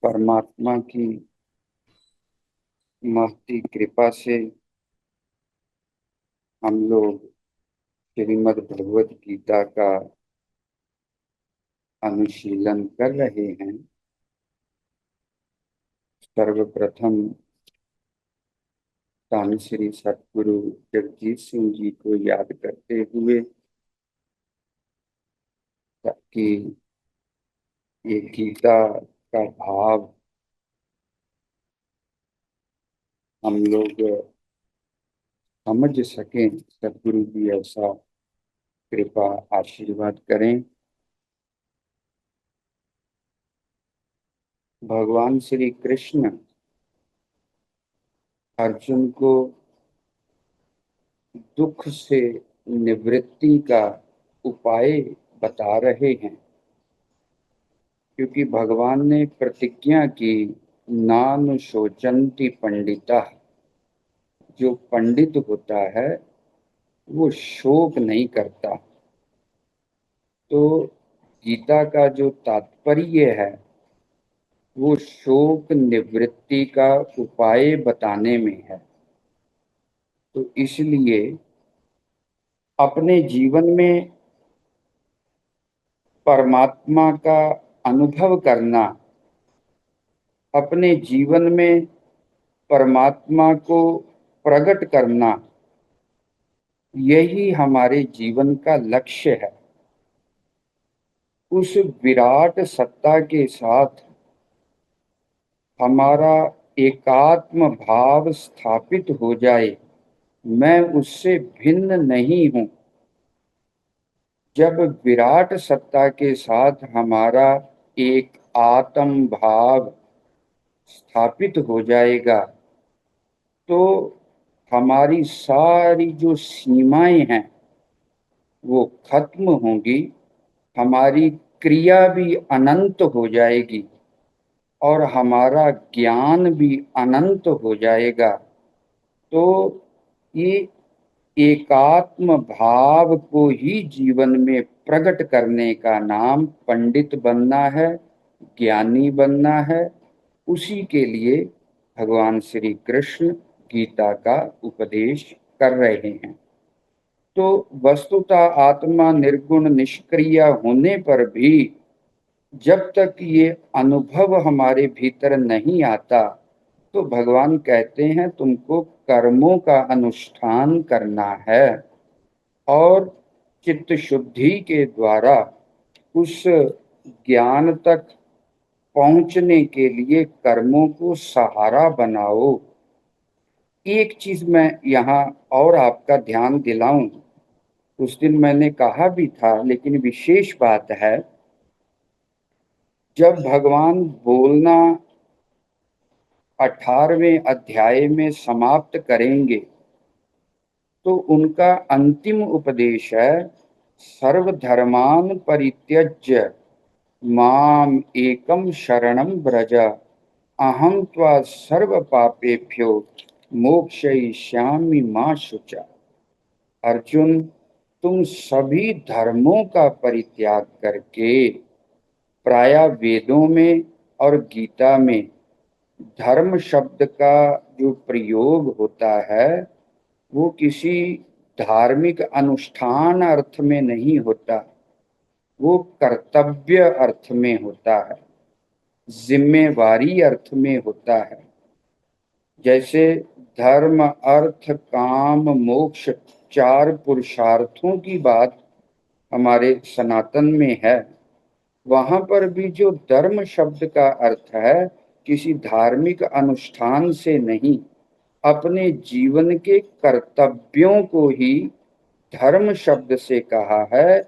परमात्मा की महती कृपा से हम लोग श्रीमद् भगवत गीता का अनुशीलन कर रहे हैं। सर्वप्रथम स्वामी श्री सतगुरु जगजीत सिंह जी को याद करते हुए कि ये गीता का भाव हम लोग समझ सकें, सतगुरु जी ऐसा कृपा आशीर्वाद करें। भगवान श्री कृष्ण अर्जुन को दुख से निवृत्ति का उपाय बता रहे हैं, क्योंकि भगवान ने प्रतिज्ञा की, नानु शोचंति पंडिता। जो पंडित होता है वो शोक नहीं करता। तो गीता का जो तात्पर्य है वो शोक निवृत्ति का उपाय बताने में है। तो इसलिए अपने जीवन में परमात्मा का अनुभव करना, अपने जीवन में परमात्मा को प्रकट करना, यही हमारे जीवन का लक्ष्य है। उस विराट सत्ता के साथ हमारा एकात्म भाव स्थापित हो जाए, मैं उससे भिन्न नहीं हूं। जब विराट सत्ता के साथ हमारा एक आत्म भाव स्थापित हो जाएगा तो हमारी सारी जो सीमाएं हैं वो खत्म होंगी, हमारी क्रिया भी अनंत हो जाएगी और हमारा ज्ञान भी अनंत हो जाएगा। तो ये एकात्म भाव को ही जीवन में प्रकट करने का नाम पंडित बनना है, ज्ञानी बनना है। उसी के लिए भगवान श्री कृष्ण गीता का उपदेश कर रहे हैं। तो वस्तुतः आत्मा निर्गुण निष्क्रिय होने पर भी जब तक ये अनुभव हमारे भीतर नहीं आता तो भगवान कहते हैं तुमको कर्मों का अनुष्ठान करना है और चित्त शुद्धि के द्वारा उस ज्ञान तक पहुंचने के लिए कर्मों को सहारा बनाओ। एक चीज मैं यहाँ और आपका ध्यान दिलाऊं, उस दिन मैंने कहा भी था लेकिन विशेष बात है, जब भगवान बोलना 18वें अध्याय में समाप्त करेंगे तो उनका अंतिम उपदेश है, सर्वधर्मान परित्यज्य माम एकम शरणम व्रज अहम त्वा सर्व पापेभ्यो मोक्षयिष्यामि मा शुचा। अर्जुन, तुम सभी धर्मों का परित्याग करके, प्रायः वेदों में और गीता में धर्म शब्द का जो प्रयोग होता है वो किसी धार्मिक अनुष्ठान अर्थ में नहीं होता, वो कर्तव्य अर्थ में होता है, जिम्मेवारी अर्थ में होता है। जैसे धर्म अर्थ काम मोक्ष 4 पुरुषार्थों की बात हमारे सनातन में है, वहां पर भी जो धर्म शब्द का अर्थ है किसी धार्मिक अनुष्ठान से नहीं, अपने जीवन के कर्तव्यों को ही धर्म शब्द से कहा है।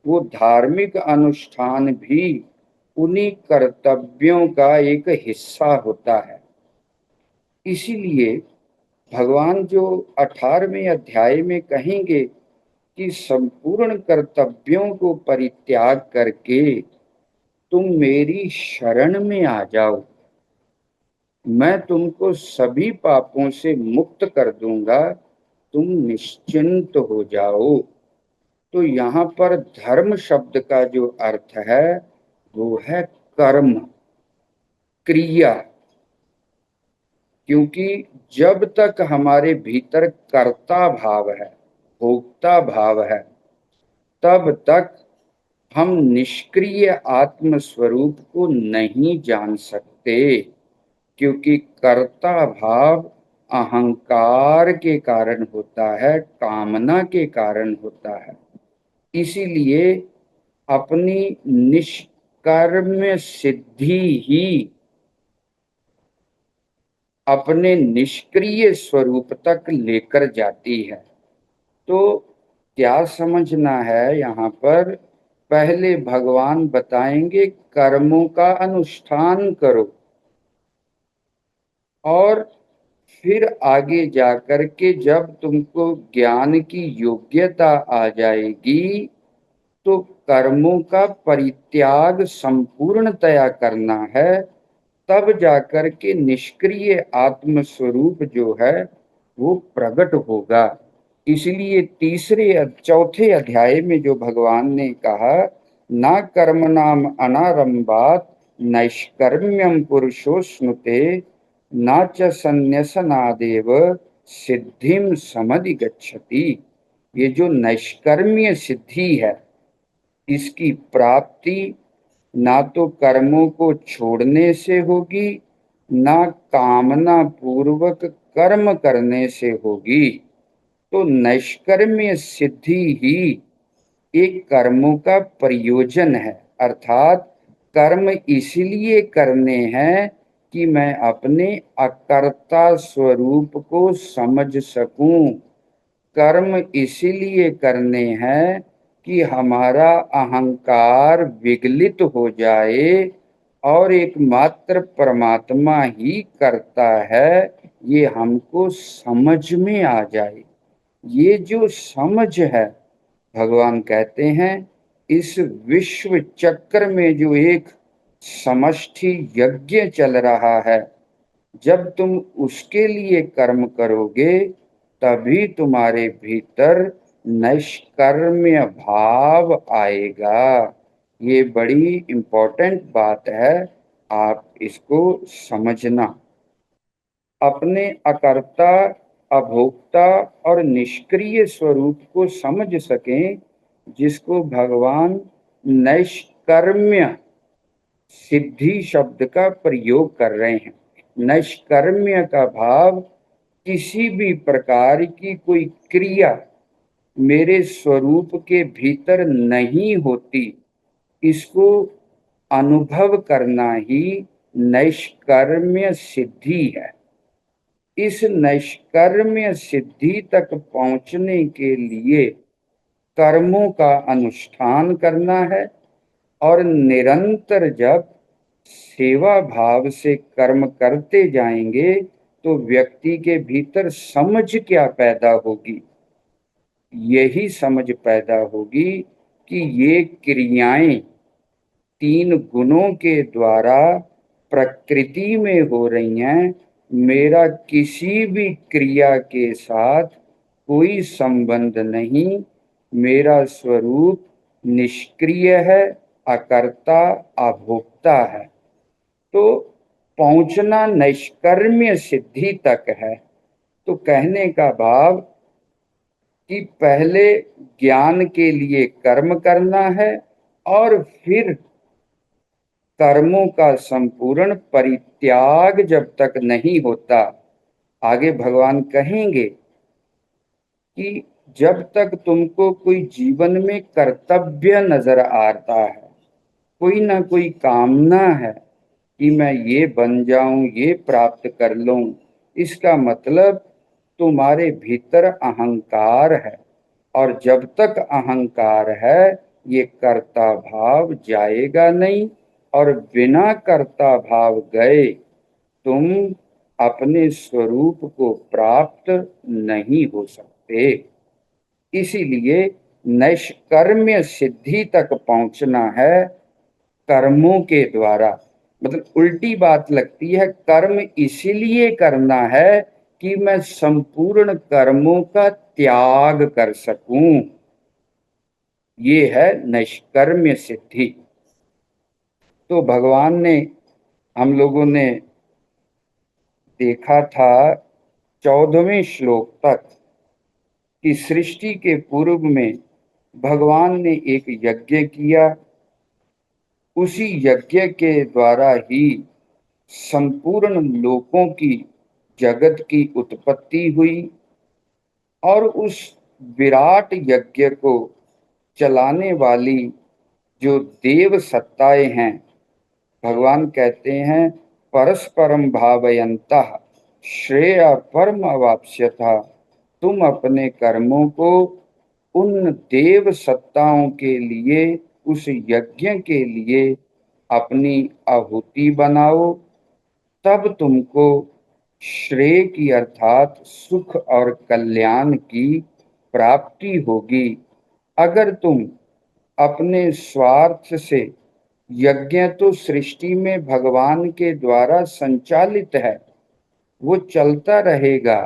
वो धार्मिक अनुष्ठान भी उन्हीं कर्तव्यों का एक हिस्सा होता है। इसीलिए भगवान जो 18वें अध्याय में कहेंगे कि संपूर्ण कर्तव्यों को परित्याग करके तुम मेरी शरण में आ जाओ, मैं तुमको सभी पापों से मुक्त कर दूंगा, तुम निश्चिंत हो जाओ। तो यहाँ पर धर्म शब्द का जो अर्थ है वो है कर्म। क्रिया, क्योंकि जब तक हमारे भीतर कर्ता भाव है, भोक्ता भाव है, तब तक हम निष्क्रिय आत्म स्वरूप को नहीं जान सकते। क्योंकि कर्ता भाव अहंकार के कारण होता है, कामना के कारण होता है। इसीलिए अपनी निष्कर्म सिद्धि ही अपने निष्क्रिय स्वरूप तक लेकर जाती है। तो क्या समझना है यहाँ पर? पहले भगवान बताएंगे कर्मों का अनुष्ठान करो, और फिर आगे जाकर के जब तुमको ज्ञान की योग्यता आ जाएगी तो कर्मों का परित्याग संपूर्णतया करना है। तब जाकर के निष्क्रिय आत्म स्वरूप जो है वो प्रकट होगा। इसलिए चौथे अध्याय में जो भगवान ने कहा, ना कर्म नाम अनारंभात नैष्कर्म्यम पुरुषो स्नुते ना च संन्यासनादेव सिद्धिम समधिगच्छति। ये जो नैष्कर्म्य सिद्धि है, इसकी प्राप्ति ना तो कर्मों को छोड़ने से होगी, ना कामना पूर्वक कर्म करने से होगी। तो नैष्कर्म्य सिद्धि ही एक कर्मों का प्रयोजन है। अर्थात कर्म इसलिए करने हैं कि मैं अपने अकर्ता स्वरूप को समझ सकूं। कर्म इसीलिए करने हैं कि हमारा अहंकार विगलित हो जाए और एकमात्र परमात्मा ही करता है, ये हमको समझ में आ जाए। ये जो समझ है, भगवान कहते हैं इस विश्व चक्र में जो एक समष्टि यज्ञ चल रहा है, जब तुम उसके लिए कर्म करोगे तभी तुम्हारे भीतर नैष्कर्म्य भाव आएगा। ये बड़ी इम्पोर्टेंट बात है, आप इसको समझना। अपने अकर्ता, अभोक्ता और निष्क्रिय स्वरूप को समझ सकें, जिसको भगवान नैष्कर्म्य सिद्धि शब्द का प्रयोग कर रहे हैं। नैष्कर्म्य का भाव किसी भी प्रकार की कोई क्रिया मेरे स्वरूप के भीतर नहीं होती, इसको अनुभव करना ही नैष्कर्म्य सिद्धि है। इस नैष्कर्म्य सिद्धि तक पहुंचने के लिए कर्मों का अनुष्ठान करना है, और निरंतर जब सेवा भाव से कर्म करते जाएंगे तो व्यक्ति के भीतर समझ क्या पैदा होगी? यही समझ पैदा होगी कि ये क्रियाएं तीन गुणों के द्वारा प्रकृति में हो रही हैं। मेरा किसी भी क्रिया के साथ कोई संबंध नहीं। मेरा स्वरूप निष्क्रिय है, अकर्ता, अभोक्ता है। तो पहुंचना नैष्कर्म्य सिद्धि तक है। तो कहने का भाव कि पहले ज्ञान के लिए कर्म करना है, और फिर कर्मों का संपूर्ण परित्याग जब तक नहीं होता, आगे भगवान कहेंगे कि जब तक तुमको कोई जीवन में कर्तव्य नजर आता है, कोई ना कोई कामना है कि मैं ये बन जाऊं, ये प्राप्त कर लूं, इसका मतलब तुम्हारे भीतर अहंकार है। और जब तक अहंकार है, ये कर्ता भाव जाएगा नहीं, और बिना कर्ता भाव गए तुम अपने स्वरूप को प्राप्त नहीं हो सकते। इसीलिए नैष्कर्म्य सिद्धि तक पहुंचना है कर्मों के द्वारा। मतलब उल्टी बात लगती है, कर्म इसीलिए करना है कि मैं संपूर्ण कर्मों का त्याग कर सकूं। ये है नैष्कर्म्य सिद्धि। तो भगवान ने हम लोगों ने देखा था 14वें श्लोक तक कि सृष्टि के पूर्व में भगवान ने एक यज्ञ किया। उसी यज्ञ के द्वारा ही संपूर्ण लोकों की, जगत की उत्पत्ति हुई। और उस विराट यज्ञ को चलाने वाली जो देव सत्ताएं हैं, भगवान कहते हैं परस्परम भावयन्तः श्रेय परम अवाप्स्यथा। तुम अपने कर्मों को उन देव सत्ताओं के लिए, उस यज्ञ के लिए अपनी आहुति बनाओ, तब तुमको श्रेय की अर्थात सुख और कल्याण की प्राप्ति होगी। अगर तुम अपने स्वार्थ से, यज्ञ तो सृष्टि में भगवान के द्वारा संचालित है, वो चलता रहेगा,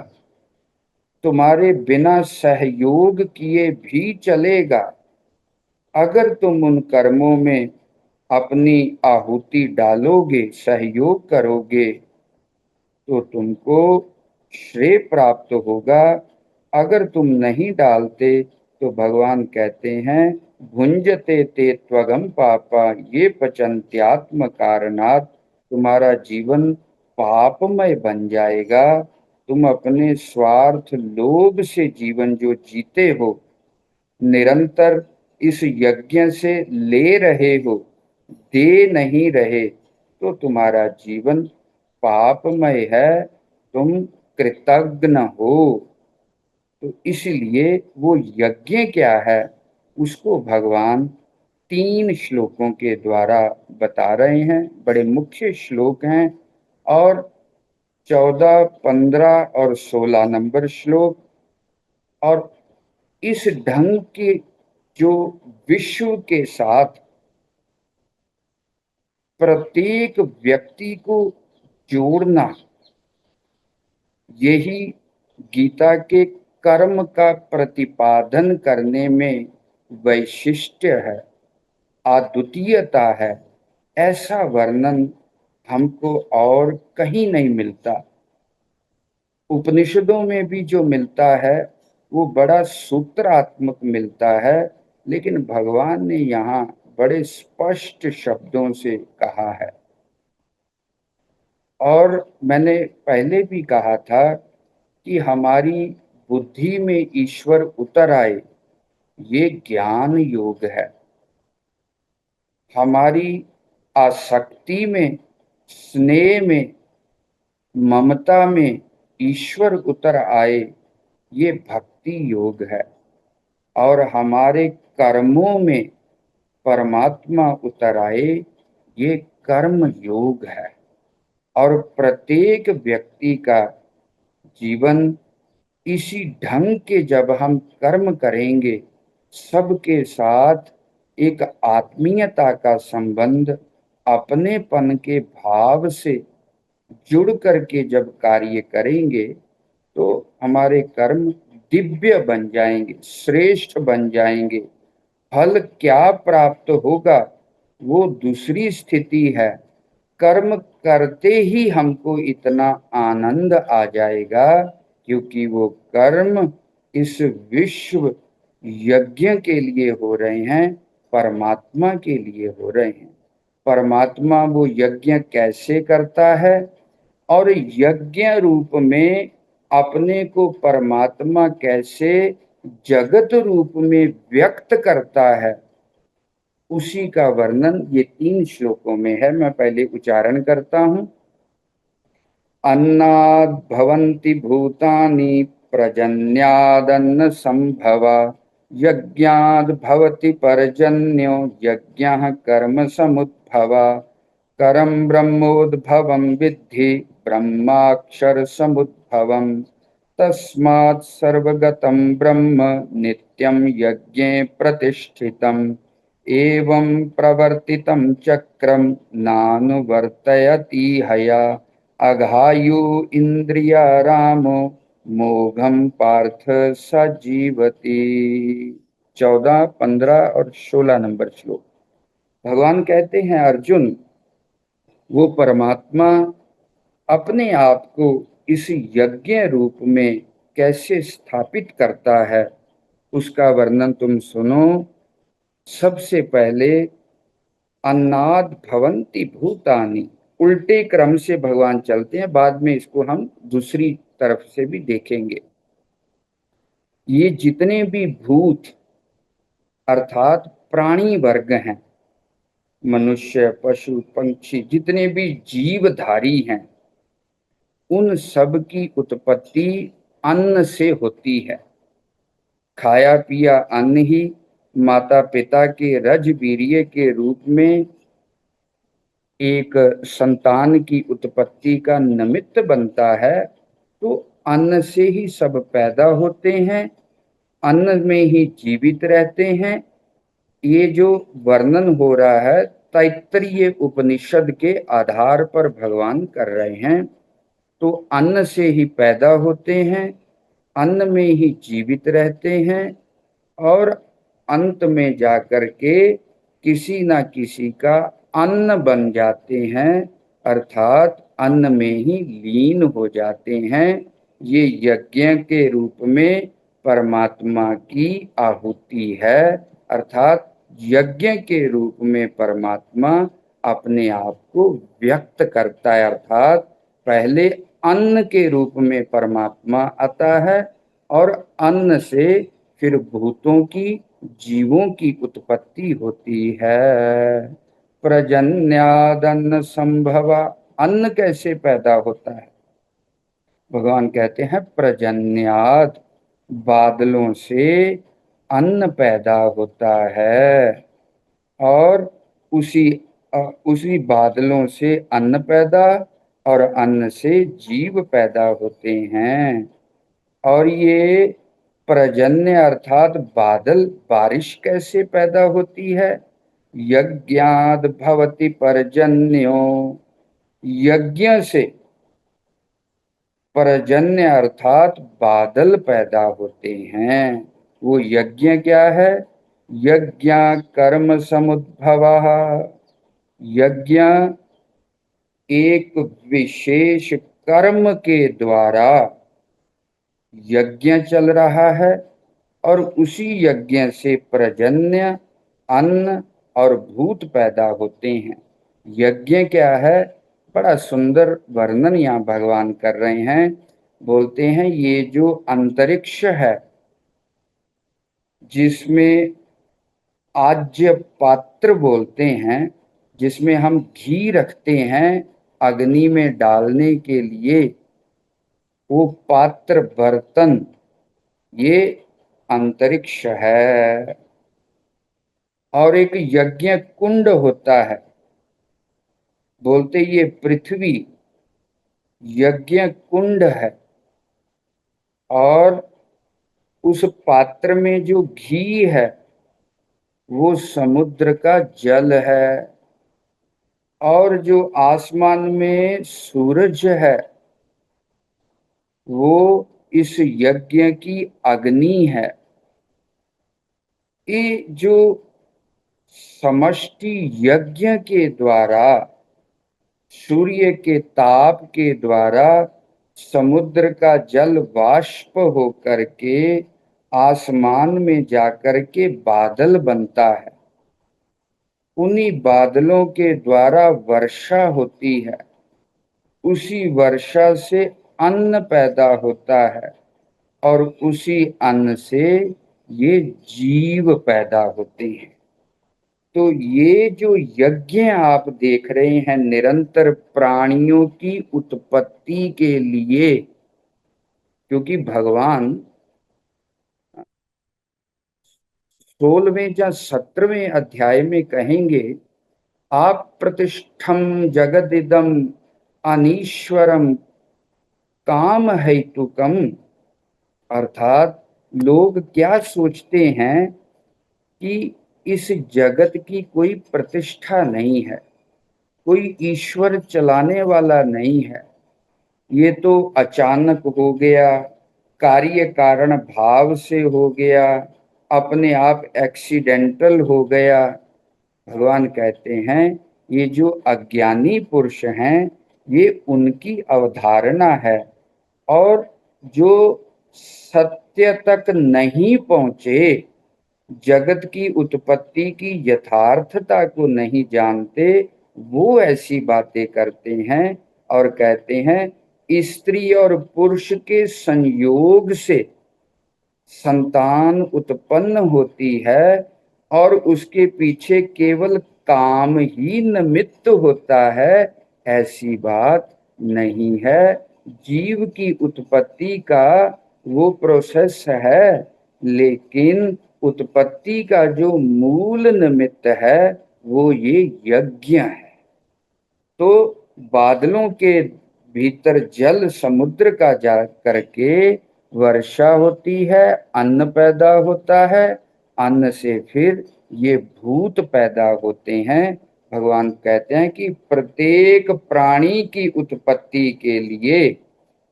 तुम्हारे बिना सहयोग किए भी चलेगा। अगर तुम उन कर्मों में अपनी आहुति डालोगे, सहयोग करोगे, तो तुमको श्रेय प्राप्त होगा। अगर तुम नहीं डालते तो भगवान कहते हैं भुंजते ते त्वगम पापा ये पचन्त्यात्म कारणात्, तुम्हारा जीवन पापमय बन जाएगा। तुम अपने स्वार्थ लोभ से जीवन जो जीते हो, निरंतर इस यज्ञ से ले रहे हो, दे नहीं रहे, तो तुम्हारा जीवन पापमय है, तुम कृतज्ञ हो। तो इसलिए वो यज्ञ क्या है, उसको भगवान 3 श्लोकों के द्वारा बता रहे हैं। बड़े मुख्य श्लोक हैं। और 14, 15 और 16 नंबर श्लोक, और इस ढंग के जो विश्व के साथ प्रत्येक व्यक्ति को जोड़ना, यही गीता के कर्म का प्रतिपादन करने में वैशिष्ट्य है, अद्वितीयता है। ऐसा वर्णन हमको और कहीं नहीं मिलता। उपनिषदों में भी जो मिलता है वो बड़ा सूत्रात्मक मिलता है, लेकिन भगवान ने यहाँ बड़े स्पष्ट शब्दों से कहा है। और मैंने पहले भी कहा था कि हमारी बुद्धि में ईश्वर उतर आए, ये ज्ञान योग है। हमारी आसक्ति में, स्नेह में, ममता में ईश्वर उतर आए, ये भक्ति योग है। और हमारे कर्मों में परमात्मा उतर आए, ये कर्म योग है। और प्रत्येक व्यक्ति का जीवन इसी ढंग के जब हम कर्म करेंगे, सबके साथ एक आत्मीयता का संबंध, अपनेपन के भाव से जुड़ करके जब कार्य करेंगे, तो हमारे कर्म दिव्य बन जाएंगे, श्रेष्ठ बन जाएंगे। फल क्या प्राप्त होगा वो दूसरी स्थिति है। कर्म करते ही हमको इतना आनंद आ जाएगा, क्योंकि वो कर्म इस विश्व यज्ञ के लिए हो रहे हैं, परमात्मा के लिए हो रहे हैं। परमात्मा वो यज्ञ कैसे करता है, और यज्ञ रूप में अपने को परमात्मा कैसे जगत रूप में व्यक्त करता है, उसी का वर्णन ये 3 श्लोकों में है। मैं पहले उच्चारण करता हूं। अन्नाद् भवन्ति भूतानि प्रजन्यादन्न संभवा, यज्ञाद् भवति पर्जन्यो यज्ञः कर्म समुद्भवा, करम ब्रह्मोद्भवं विद्धि ब्रह्माक्षर समुद्भवम्, तस्मात् सर्वगतं ब्रह्म नित्यं यज्ञे प्रतिष्ठितम्, एवं प्रवर्तितं चक्रम नानुवर्तयति हया, अघायु इंद्रिया रामो मोघम पार्थ सजीवति। 14, 15 और 16 नंबर श्लोक। भगवान कहते हैं अर्जुन, वो परमात्मा अपने आप को इस यज्ञ रूप में कैसे स्थापित करता है, उसका वर्णन तुम सुनो। सबसे पहले अन्नाद भवन्ति भूतानि, उल्टे क्रम से भगवान चलते हैं, बाद में इसको हम दूसरी तरफ से भी देखेंगे। ये जितने भी भूत अर्थात प्राणी वर्ग हैं, मनुष्य पशु पंछी जितने भी जीवधारी हैं, उन सब की उत्पत्ति अन्न से होती है। खाया पिया अन्न ही माता पिता के रज वीर्य के रूप में एक संतान की उत्पत्ति का निमित्त बनता है। तो अन्न से ही सब पैदा होते हैं, अन्न में ही जीवित रहते हैं। ये जो वर्णन हो रहा है तैत्तरीय उपनिषद के आधार पर भगवान कर रहे हैं। तो अन्न से ही पैदा होते हैं, अन्न में ही जीवित रहते हैं, और अंत में जाकर के किसी ना किसी का अन्न बन जाते हैं, अर्थात अन्न में ही लीन हो जाते हैं। ये यज्ञ के रूप में परमात्मा की आहुति है, अर्थात यज्ञ के रूप में परमात्मा अपने आप को व्यक्त करता है। अर्थात पहले अन्न के रूप में परमात्मा आता है, और अन्न से फिर भूतों की जीवों की उत्पत्ति होती है। प्रजन्यादन्न संभवा, अन्न कैसे पैदा होता है? भगवान कहते हैं प्रजन्याद, बादलों से अन्न पैदा होता है, और उसी उसी बादलों से अन्न पैदा, और अन्न से जीव पैदा होते हैं। और ये पर्जन्य अर्थात बादल, बारिश कैसे पैदा होती है? यज्ञाद भवति पर्जन्यो, यज्ञ से पर्जन्य अर्थात बादल पैदा होते हैं। वो यज्ञ क्या है? यज्ञ कर्म समुद्भव, यज्ञ एक विशेष कर्म के द्वारा यज्ञ चल रहा है, और उसी यज्ञ से पर्जन्य अन्न और भूत पैदा होते हैं। यज्ञ क्या है? बड़ा सुंदर वर्णन यहाँ भगवान कर रहे हैं। बोलते हैं ये जो अंतरिक्ष है, जिसमें आज्य पात्र बोलते हैं, जिसमें हम घी रखते हैं अग्नि में डालने के लिए, वो पात्र बर्तन ये अंतरिक्ष है। और एक यज्ञ कुंड होता है, बोलते ये पृथ्वी यज्ञ कुंड है। और उस पात्र में जो घी है वो समुद्र का जल है, और जो आसमान में सूरज है वो इस यज्ञ की अग्नि है। ये जो समष्टि यज्ञ के द्वारा, सूर्य के ताप के द्वारा समुद्र का जल वाष्प होकर के आसमान में जाकर के बादल बनता है, उन्हीं बादलों के द्वारा वर्षा होती है, उसी वर्षा से अन्न पैदा होता है, और उसी अन्न से ये जीव पैदा होते हैं। तो ये जो यज्ञ आप देख रहे हैं निरंतर प्राणियों की उत्पत्ति के लिए, क्योंकि भगवान 16वें या 17वें अध्याय में कहेंगे आप प्रतिष्ठम जगदिदम अनीश्वरम काम हेतुकम, अर्थात लोग क्या सोचते हैं कि इस जगत की कोई प्रतिष्ठा नहीं है, कोई ईश्वर चलाने वाला नहीं है, ये तो अचानक हो गया, कार्य कारण भाव से हो गया, अपने आप एक्सीडेंटल हो गया। भगवान कहते हैं ये जो अज्ञानी पुरुष हैं ये उनकी अवधारणा है। और जो सत्य तक नहीं पहुंचे, जगत की उत्पत्ति की यथार्थता को नहीं जानते, वो ऐसी बातें करते हैं और कहते हैं स्त्री और पुरुष के संयोग से संतान उत्पन्न होती है और उसके पीछे केवल काम ही निमित्त होता है। ऐसी बात नहीं है। जीव की उत्पत्ति का वो प्रोसेस है, लेकिन उत्पत्ति का जो मूल निमित्त है वो ये यज्ञ है। तो बादलों के भीतर जल समुद्र का जा करके वर्षा होती है, अन्न पैदा होता है, अन्न से फिर ये भूत पैदा होते हैं। भगवान कहते हैं कि प्रत्येक प्राणी की उत्पत्ति के लिए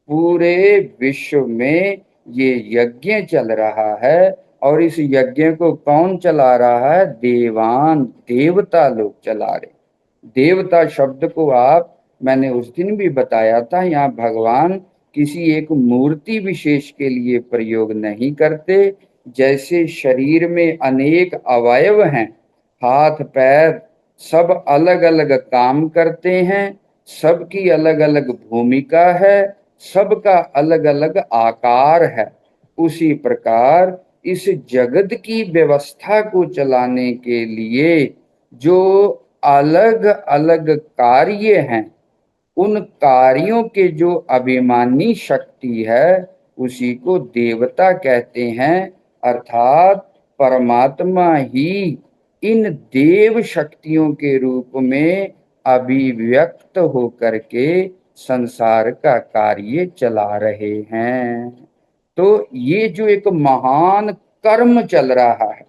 पूरे विश्व में ये यज्ञ चल रहा है। और इस यज्ञ को कौन चला रहा है? देवान, देवता लोग चला रहे। देवता शब्द को आप, मैंने उस दिन भी बताया था, यहाँ भगवान किसी एक मूर्ति विशेष के लिए प्रयोग नहीं करते। जैसे शरीर में अनेक अवयव हैं, हाथ पैर सब अलग अलग काम करते हैं, सबकी अलग अलग भूमिका है, सबका अलग अलग आकार है। उसी प्रकार इस जगत की व्यवस्था को चलाने के लिए जो अलग अलग कार्य हैं, उन कार्यों के जो अभिमानी शक्ति है उसी को देवता कहते हैं। अर्थात परमात्मा ही इन देव शक्तियों के रूप में अभिव्यक्त होकर के संसार का कार्य चला रहे हैं। तो ये जो एक महान कर्म चल रहा है,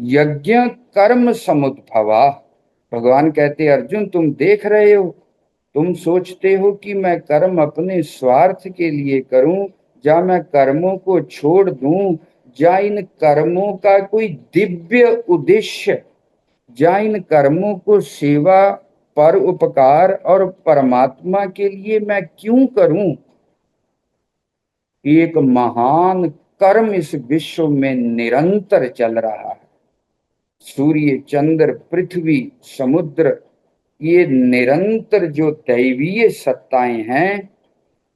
यज्ञ कर्म समुद्भवा। भगवान कहते अर्जुन तुम देख रहे हो, तुम सोचते हो कि मैं कर्म अपने स्वार्थ के लिए करूं, या मैं कर्मों को छोड़ दूं, या इन कर्मों का कोई दिव्य उद्देश्य, या इन कर्मों को सेवा, पर उपकार और परमात्मा के लिए मैं क्यों करूं। एक महान कर्म इस विश्व में निरंतर चल रहा है। सूर्य, चंद्र, पृथ्वी, समुद्र, ये निरंतर जो दैवीय सत्ताएं हैं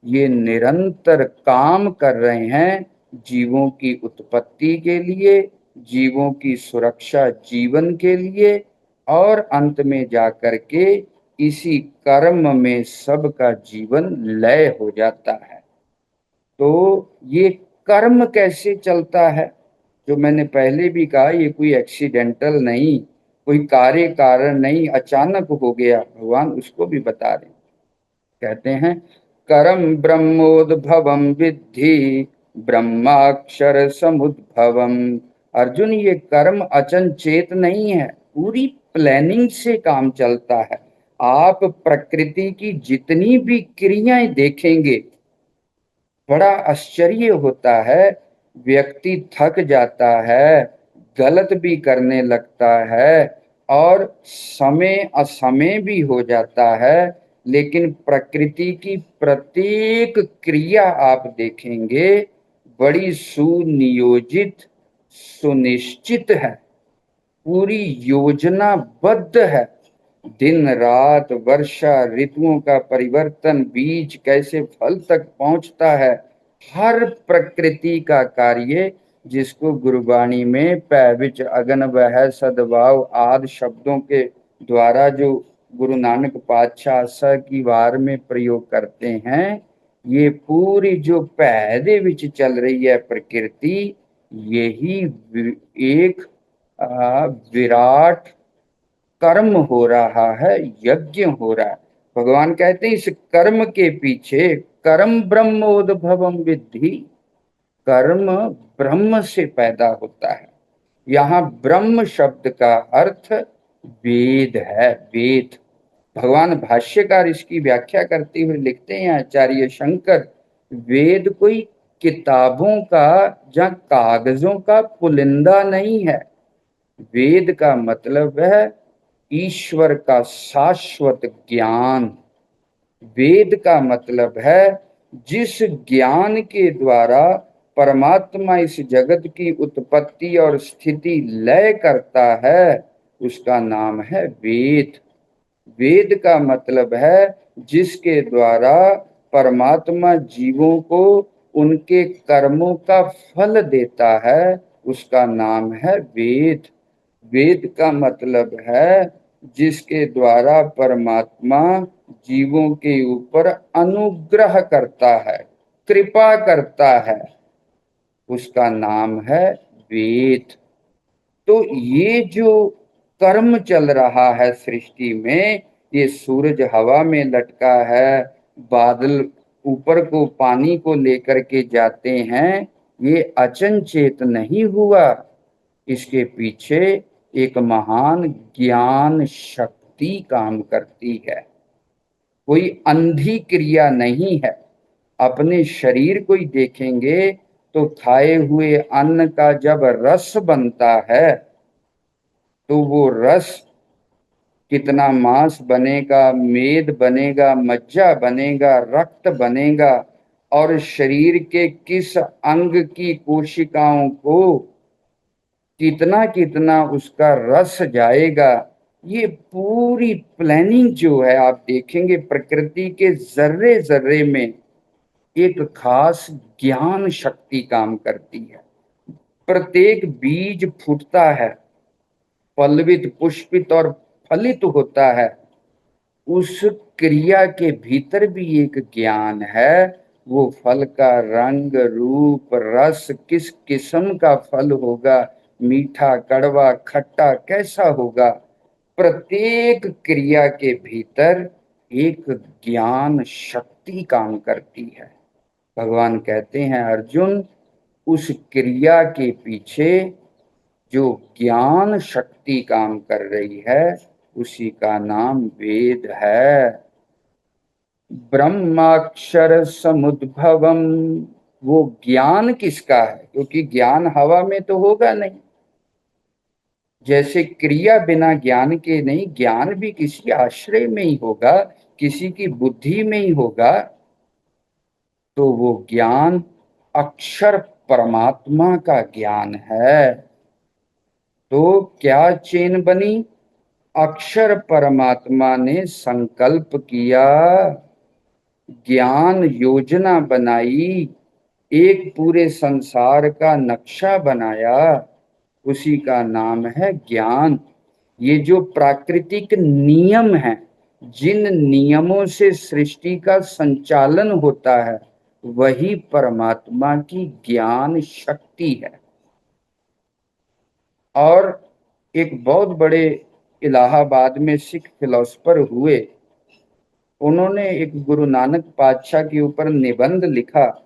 ये निरंतर काम कर रहे हैं जीवों की उत्पत्ति के लिए, जीवों की सुरक्षा जीवन के लिए, और अंत में जाकर के इसी कर्म में सबका जीवन लय हो जाता है। तो ये कर्म कैसे चलता है, जो मैंने पहले भी कहा, ये कोई एक्सीडेंटल नहीं, कोई कार्य कारण नहीं, अचानक हो गया। भगवान उसको भी बता रहे हैं। कहते हैं करम ब्रह्मोद्भवम विद्धि ब्रह्माक्षर समुद्भवम। अर्जुन ये कर्म अचनचेत नहीं है, पूरी प्लानिंग से काम चलता है। आप प्रकृति की जितनी भी क्रियाएं देखेंगे बड़ा आश्चर्य होता है। व्यक्ति थक जाता है, गलत भी करने लगता है और समय असमय भी हो जाता है, लेकिन प्रकृति की प्रत्येक क्रिया आप देखेंगे बड़ी सुनियोजित, सुनिश्चित है, पूरी योजनाबद्ध है। दिन रात, वर्षा ऋतुओं का परिवर्तन, बीज कैसे फल तक पहुंचता है, हर प्रकृति का कार्य, जिसको गुरुबाणी में पैविच अगन वह सद्भाव आदि शब्दों के द्वारा जो गुरु नानक पातशाह स की वार में प्रयोग करते हैं, ये पूरी जो पैदे विच चल रही है प्रकृति, यही एक विराट कर्म हो रहा है, यज्ञ हो रहा है। भगवान कहते हैं इस कर्म के पीछे कर्म ब्रह्मोद्भवम विद्धि, कर्म ब्रह्म से पैदा होता है। यहाँ ब्रह्म शब्द का अर्थ वेद है, वेद। भगवान भाष्यकार इसकी व्याख्या करते हुए लिखते हैं आचार्य शंकर, वेद कोई किताबों का या कागजों का पुलिंदा नहीं है। वेद का मतलब है ईश्वर का शाश्वत ज्ञान। वेद का मतलब है जिस ज्ञान के द्वारा परमात्मा इस जगत की उत्पत्ति और स्थिति लय करता है, उसका नाम है वेद। वेद का मतलब है जिसके द्वारा परमात्मा जीवों को उनके कर्मों का फल देता है, उसका नाम है वेद। वेद का मतलब है जिसके द्वारा परमात्मा जीवों के ऊपर अनुग्रह करता है, कृपा करता है, उसका नाम है वेद। तो ये जो कर्म चल रहा है सृष्टि में, ये सूरज हवा में लटका है, बादल ऊपर को पानी को लेकर के जाते हैं, ये अचनचेत नहीं हुआ। इसके पीछे एक महान ज्ञान शक्ति काम करती है। कोई अंधी क्रिया नहीं है। अपने शरीर को ही देखेंगे तो खाए हुए अन्न का जब रस बनता है, तो वो रस कितना मांस बनेगा, मेद बनेगा, मज्जा बनेगा, रक्त बनेगा, और शरीर के किस अंग की कोशिकाओं को कितना कितना उसका रस जाएगा। ये पूरी प्लानिंग जो है, आप देखेंगे प्रकृति के जर्रे जर्रे में एक खास ज्ञान शक्ति काम करती है। प्रत्येक बीज फूटता है, पल्लवित, पुष्पित और फलित होता है, उस क्रिया के भीतर भी एक ज्ञान है। वो फल का रंग, रूप, रस, किस किस्म का फल होगा, मीठा, कड़वा, खट्टा कैसा होगा, प्रत्येक क्रिया के भीतर एक ज्ञान शक्ति काम करती है। भगवान कहते हैं अर्जुन, उस क्रिया के पीछे जो ज्ञान शक्ति काम कर रही है, उसी का नाम वेद है। ब्रह्माक्षर समुद्भवम, वो ज्ञान किसका है? क्योंकि ज्ञान हवा में तो होगा नहीं। जैसे क्रिया बिना ज्ञान के नहीं, ज्ञान भी किसी आश्रय में ही होगा, किसी की बुद्धि में ही होगा। तो वो ज्ञान अक्षर परमात्मा का ज्ञान है। तो क्या चेन बनी? अक्षर परमात्मा ने संकल्प किया, ज्ञान योजना बनाई, एक पूरे संसार का नक्शा बनाया, उसी का नाम है ज्ञान। ये जो प्राकृतिक नियम हैं, जिन नियमों से सृष्टि का संचालन होता है, वही परमात्मा की ज्ञान शक्ति है। और एक बहुत बड़े इलाहाबाद में सिख फिलोसफर हुए, उन्होंने एक गुरु नानक पातशाह के ऊपर निबंध लिखा।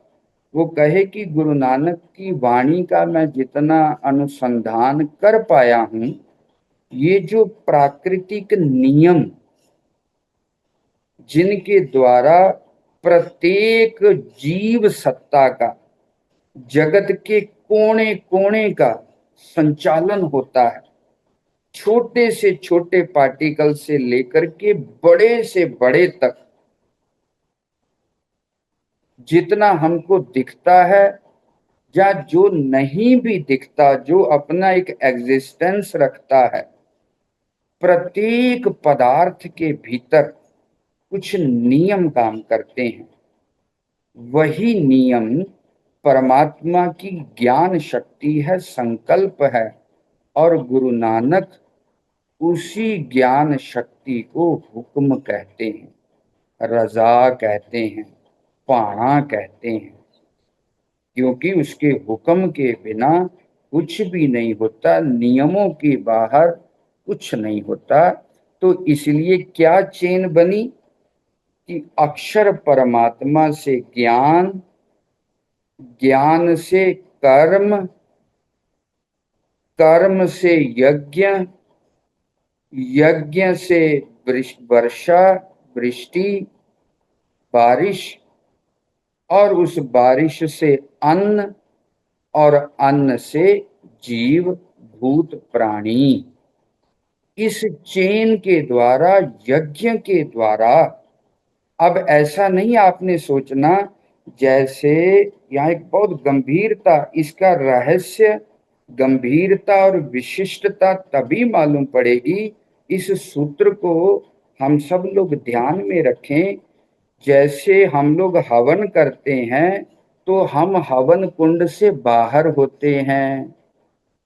वो कहे कि गुरु नानक की वाणी का मैं जितना अनुसंधान कर पाया हूं, ये जो प्राकृतिक नियम जिनके द्वारा प्रत्येक जीव सत्ता का, जगत के कोने कोने का संचालन होता है, छोटे से छोटे पार्टिकल से लेकर के बड़े से बड़े तक, जितना हमको दिखता है या जो नहीं भी दिखता, जो अपना एक एग्जिस्टेंस रखता है, प्रत्येक पदार्थ के भीतर कुछ नियम काम करते हैं। वही नियम परमात्मा की ज्ञान शक्ति है, संकल्प है। और गुरु नानक उसी ज्ञान शक्ति को हुक्म कहते हैं, रजा कहते हैं, पाणा कहते हैं। क्योंकि उसके हुक्म के बिना कुछ भी नहीं होता, नियमों के बाहर कुछ नहीं होता। तो इसलिए क्या चेन बनी कि अक्षर परमात्मा से ज्ञान, ज्ञान से कर्म, कर्म से यज्ञ, यज्ञ से वर्षा, वृष्टि, बारिश, और उस बारिश से अन्न, और अन्न से जीव, भूत, प्राणी। इस चेन के द्वारा, यज्ञ के द्वारा। अब ऐसा नहीं आपने सोचना, जैसे यहाँ एक बहुत गंभीरता, इसका रहस्य, गंभीरता और विशिष्टता तभी मालूम पड़ेगी। इस सूत्र को हम सब लोग ध्यान में रखें। जैसे हम लोग हवन करते हैं तो हम हवन कुंड से बाहर होते हैं,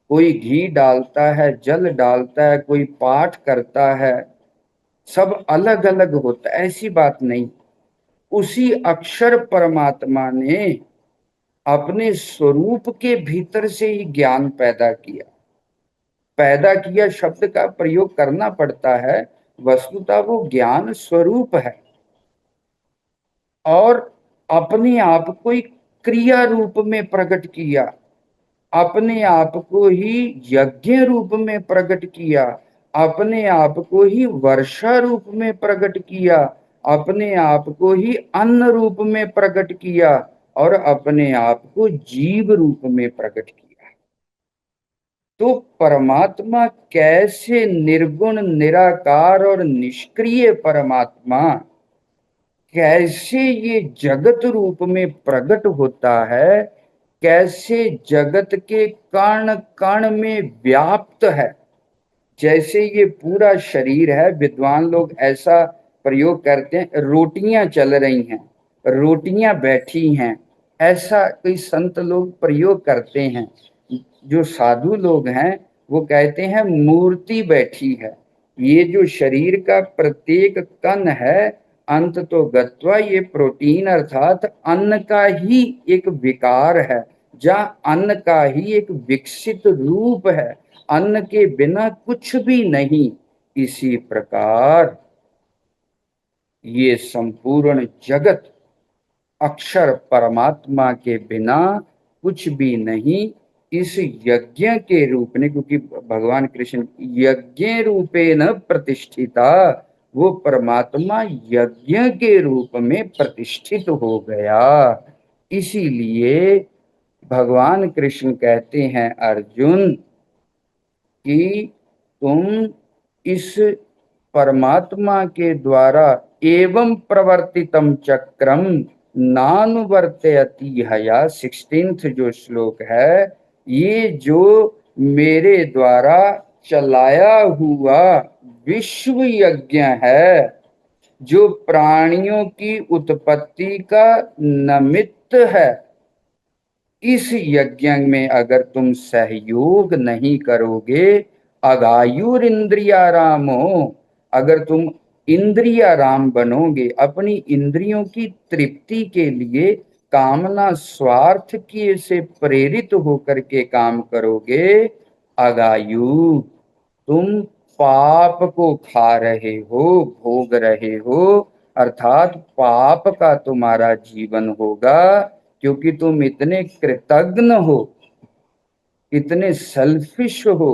कोई घी डालता है, जल डालता है, कोई पाठ करता है, सब अलग अलग होता है, ऐसी बात नहीं। उसी अक्षर परमात्मा ने अपने स्वरूप के भीतर से ही ज्ञान पैदा किया। पैदा किया शब्द का प्रयोग करना पड़ता है, वस्तुतः वो ज्ञान स्वरूप है। और अपने आप को ही क्रिया रूप में प्रकट किया, अपने आप को ही यज्ञ रूप में प्रकट किया, अपने आप को ही वर्षा रूप में प्रकट किया, अपने आप को ही अन्न रूप में प्रकट किया, और अपने आप को जीव रूप में प्रकट किया। तो परमात्मा कैसे निर्गुण, निराकार और निष्क्रिय परमात्मा कैसे ये जगत रूप में प्रकट होता है, कैसे जगत के कण कण में व्याप्त है। जैसे ये पूरा शरीर है, विद्वान लोग ऐसा प्रयोग करते हैं, रोटियां चल रही हैं, रोटियां बैठी हैं, ऐसा कोई संत लोग प्रयोग करते हैं। जो साधु लोग हैं वो कहते हैं मूर्ति बैठी है। ये जो शरीर का प्रत्येक कण है, अंत तो गत्वा ये प्रोटीन अर्थात अन्न का ही एक विकार है, जहाँ अन्न का ही एक विकसित रूप है, अन्न के बिना कुछ भी नहीं। इसी प्रकार ये संपूर्ण जगत अक्षर परमात्मा के बिना कुछ भी नहीं। इस यज्ञ के रूप में, क्योंकि भगवान कृष्ण यज्ञ रूपे न प्रतिष्ठिता, वो परमात्मा यज्ञ के रूप में प्रतिष्ठित हो गया। इसीलिए भगवान कृष्ण कहते हैं अर्जुन कि तुम इस परमात्मा के द्वारा एवं प्रवर्तितम चक्रम नानुवर्तयति हया, 16th जो श्लोक है, ये जो मेरे द्वारा चलाया हुआ विश्व यज्ञ है, जो प्राणियों की उत्पत्ति का निमित्त है, इस यज्ञ में अगर तुम सहयोग नहीं करोगे, अगायुर इंद्रियारामो, अगर तुम इंद्रियाराम बनोगे, अपनी इंद्रियों की तृप्ति के लिए कामना स्वार्थ की से प्रेरित होकर के काम करोगे, अगायु, तुम पाप को खा रहे हो, भोग रहे हो, अर्थात पाप का तुम्हारा जीवन होगा। क्योंकि तुम इतने कृतज्ञ हो, इतने सेल्फिश हो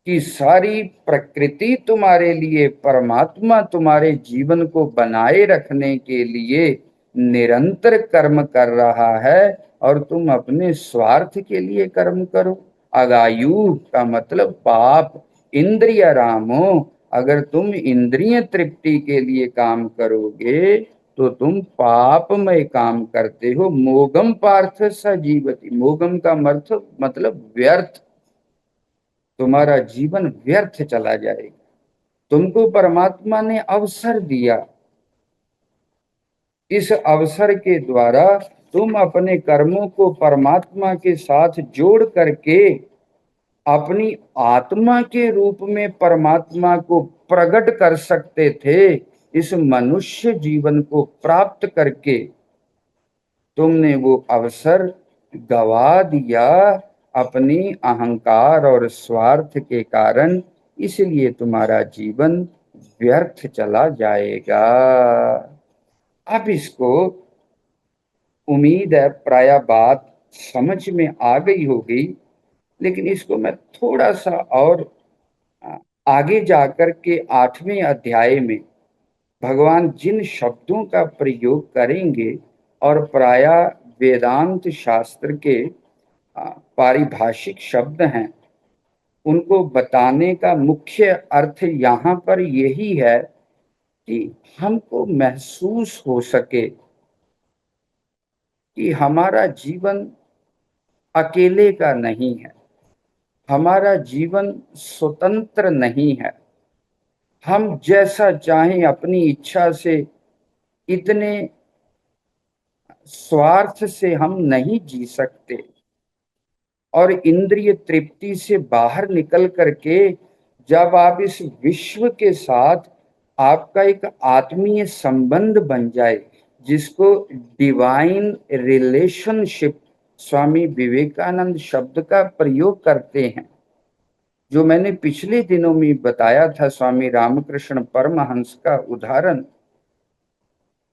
कि सारी प्रकृति तुम्हारे लिए, परमात्मा तुम्हारे जीवन को बनाए रखने के लिए निरंतर कर्म कर रहा है, और तुम अपने स्वार्थ के लिए कर्म करो। अगायु का मतलब पाप, इंद्रिय रामो, अगर तुम इंद्रिय तृप्ति के लिए काम करोगे तो तुम पापमय काम करते हो। मोगम पार्थ स जीवति, मोगम का मतलब व्यर्थ, तुम्हारा जीवन व्यर्थ चला जाएगा। तुमको परमात्मा ने अवसर दिया, इस अवसर के द्वारा तुम अपने कर्मों को परमात्मा के साथ जोड़ करके अपनी आत्मा के रूप में परमात्मा को प्रकट कर सकते थे। इस मनुष्य जीवन को प्राप्त करके तुमने वो अवसर गवा दिया अपनी अहंकार और स्वार्थ के कारण, इसलिए तुम्हारा जीवन व्यर्थ चला जाएगा। अब इसको उम्मीद है प्राय बात समझ में आ गई होगी, लेकिन इसको मैं थोड़ा सा और आगे जाकर के 8वें अध्याय में भगवान जिन शब्दों का प्रयोग करेंगे, और प्राय वेदांत शास्त्र के पारिभाषिक शब्द हैं, उनको बताने का मुख्य अर्थ यहाँ पर यही है कि हमको महसूस हो सके कि हमारा जीवन अकेले का नहीं है, हमारा जीवन स्वतंत्र नहीं है। हम जैसा चाहें अपनी इच्छा से, इतने स्वार्थ से हम नहीं जी सकते। और इंद्रिय तृप्ति से बाहर निकल करके जब आप इस विश्व के साथ आपका एक आत्मीय संबंध बन जाए, जिसको डिवाइन रिलेशनशिप स्वामी विवेकानंद शब्द का प्रयोग करते हैं, जो मैंने पिछले दिनों में बताया था, स्वामी रामकृष्ण परमहंस का उदाहरण,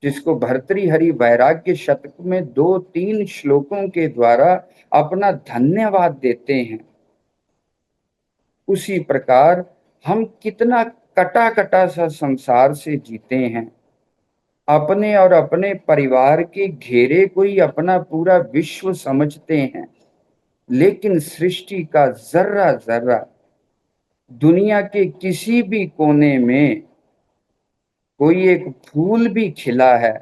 जिसको भर्तृहरि वैराग्य शतक में 2-3 श्लोकों के द्वारा अपना धन्यवाद देते हैं। उसी प्रकार हम कितना कटा कटा सा संसार से जीते हैं, अपने और अपने परिवार के घेरे को ही अपना पूरा विश्व समझते हैं, लेकिन सृष्टि का जर्रा जर्रा, दुनिया के किसी भी कोने में कोई एक फूल भी खिला है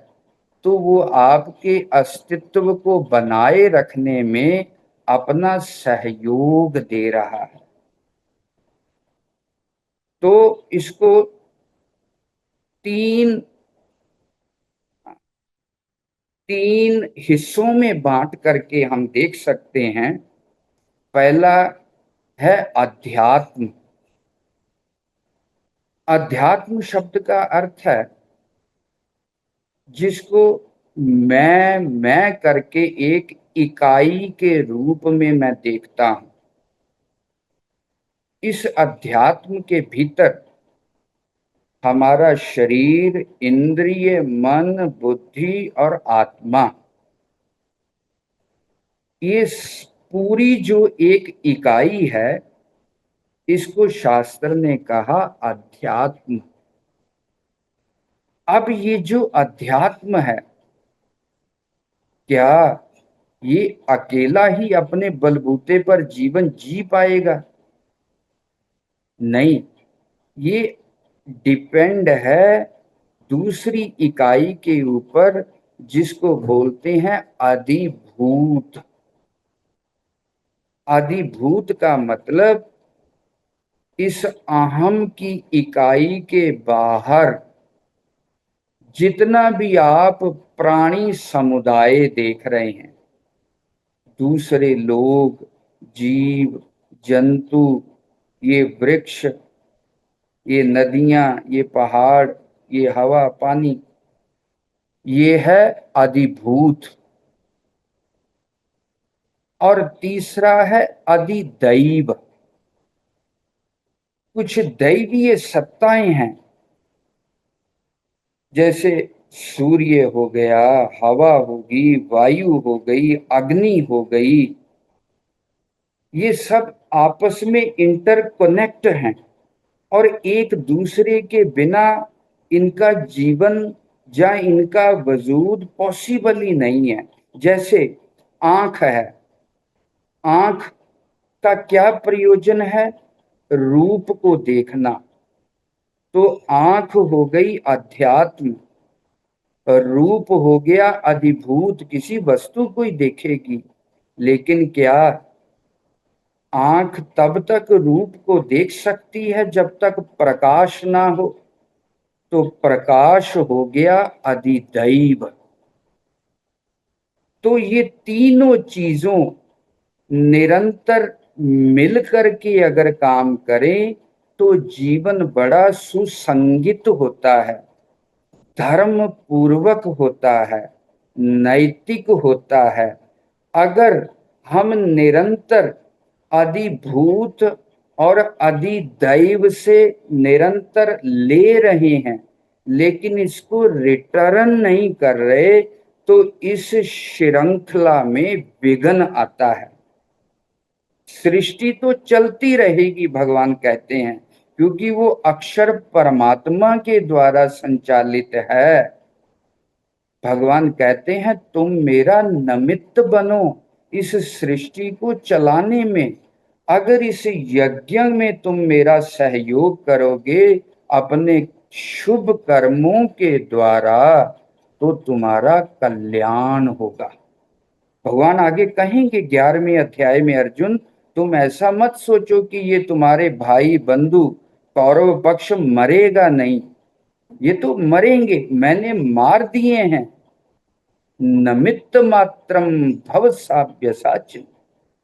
तो वो आपके अस्तित्व को बनाए रखने में अपना सहयोग दे रहा है। तो इसको तीन तीन हिस्सों में बांट करके हम देख सकते हैं। पहला है अध्यात्म। अध्यात्म शब्द का अर्थ है जिसको मैं करके एक इकाई के रूप में मैं देखता हूं। इस अध्यात्म के भीतर हमारा शरीर, इंद्रिय, मन, बुद्धि और आत्मा, ये पूरी जो एक इकाई है, इसको शास्त्र ने कहा अध्यात्म। अब ये जो अध्यात्म है, क्या ये अकेला ही अपने बलबूते पर जीवन जी पाएगा? नहीं, ये डिपेंड है दूसरी इकाई के ऊपर, जिसको बोलते हैं अधिभूत। अधिभूत का मतलब इस अहम की इकाई के बाहर जितना भी आप प्राणी समुदाय देख रहे हैं, दूसरे लोग, जीव जंतु, ये वृक्ष, ये नदियां, ये पहाड़, ये हवा पानी, ये है अधिभूत। और तीसरा है अधिदैव। कुछ दैवीय सत्ताएं हैं, जैसे सूर्य हो गया, हवा होगी, वायु हो गई, अग्नि हो गई, ये सब आपस में इंटरकनेक्ट हैं और एक दूसरे के बिना इनका जीवन या इनका वजूद पॉसिबल ही नहीं है। जैसे आंख है, आंख का क्या प्रयोजन है? रूप को देखना। तो आंख हो गई अध्यात्म, रूप हो गया अधिभूत, किसी वस्तु को ही देखेगी। लेकिन क्या आंख तब तक रूप को देख सकती है जब तक प्रकाश ना हो? तो प्रकाश हो गया अधिदैव। तो ये तीनों चीजों निरंतर मिल करके अगर काम करें तो जीवन बड़ा सुसंगित होता है, धर्म पूर्वक होता है, नैतिक होता है। अगर हम निरंतर अधिभूत और अधिदैव से निरंतर ले रहे हैं, लेकिन इसको रिटर्न नहीं कर रहे, तो इस श्रृंखला में विघ्न आता है। सृष्टि तो चलती रहेगी, भगवान कहते हैं, क्योंकि वो अक्षर परमात्मा के द्वारा संचालित है। भगवान कहते हैं तुम मेरा निमित्त बनो इस सृष्टि को चलाने में। अगर इस यज्ञ में तुम मेरा सहयोग करोगे अपने शुभ कर्मों के द्वारा, तो तुम्हारा कल्याण होगा। भगवान आगे कहेंगे 11वें अध्याय में, अर्जुन तुम ऐसा मत सोचो कि ये तुम्हारे भाई बंधु कौरव पक्ष मरेगा नहीं, ये तो मरेंगे, मैंने मार दिए हैं। नमित्त मात्रम भव साव्यसाच,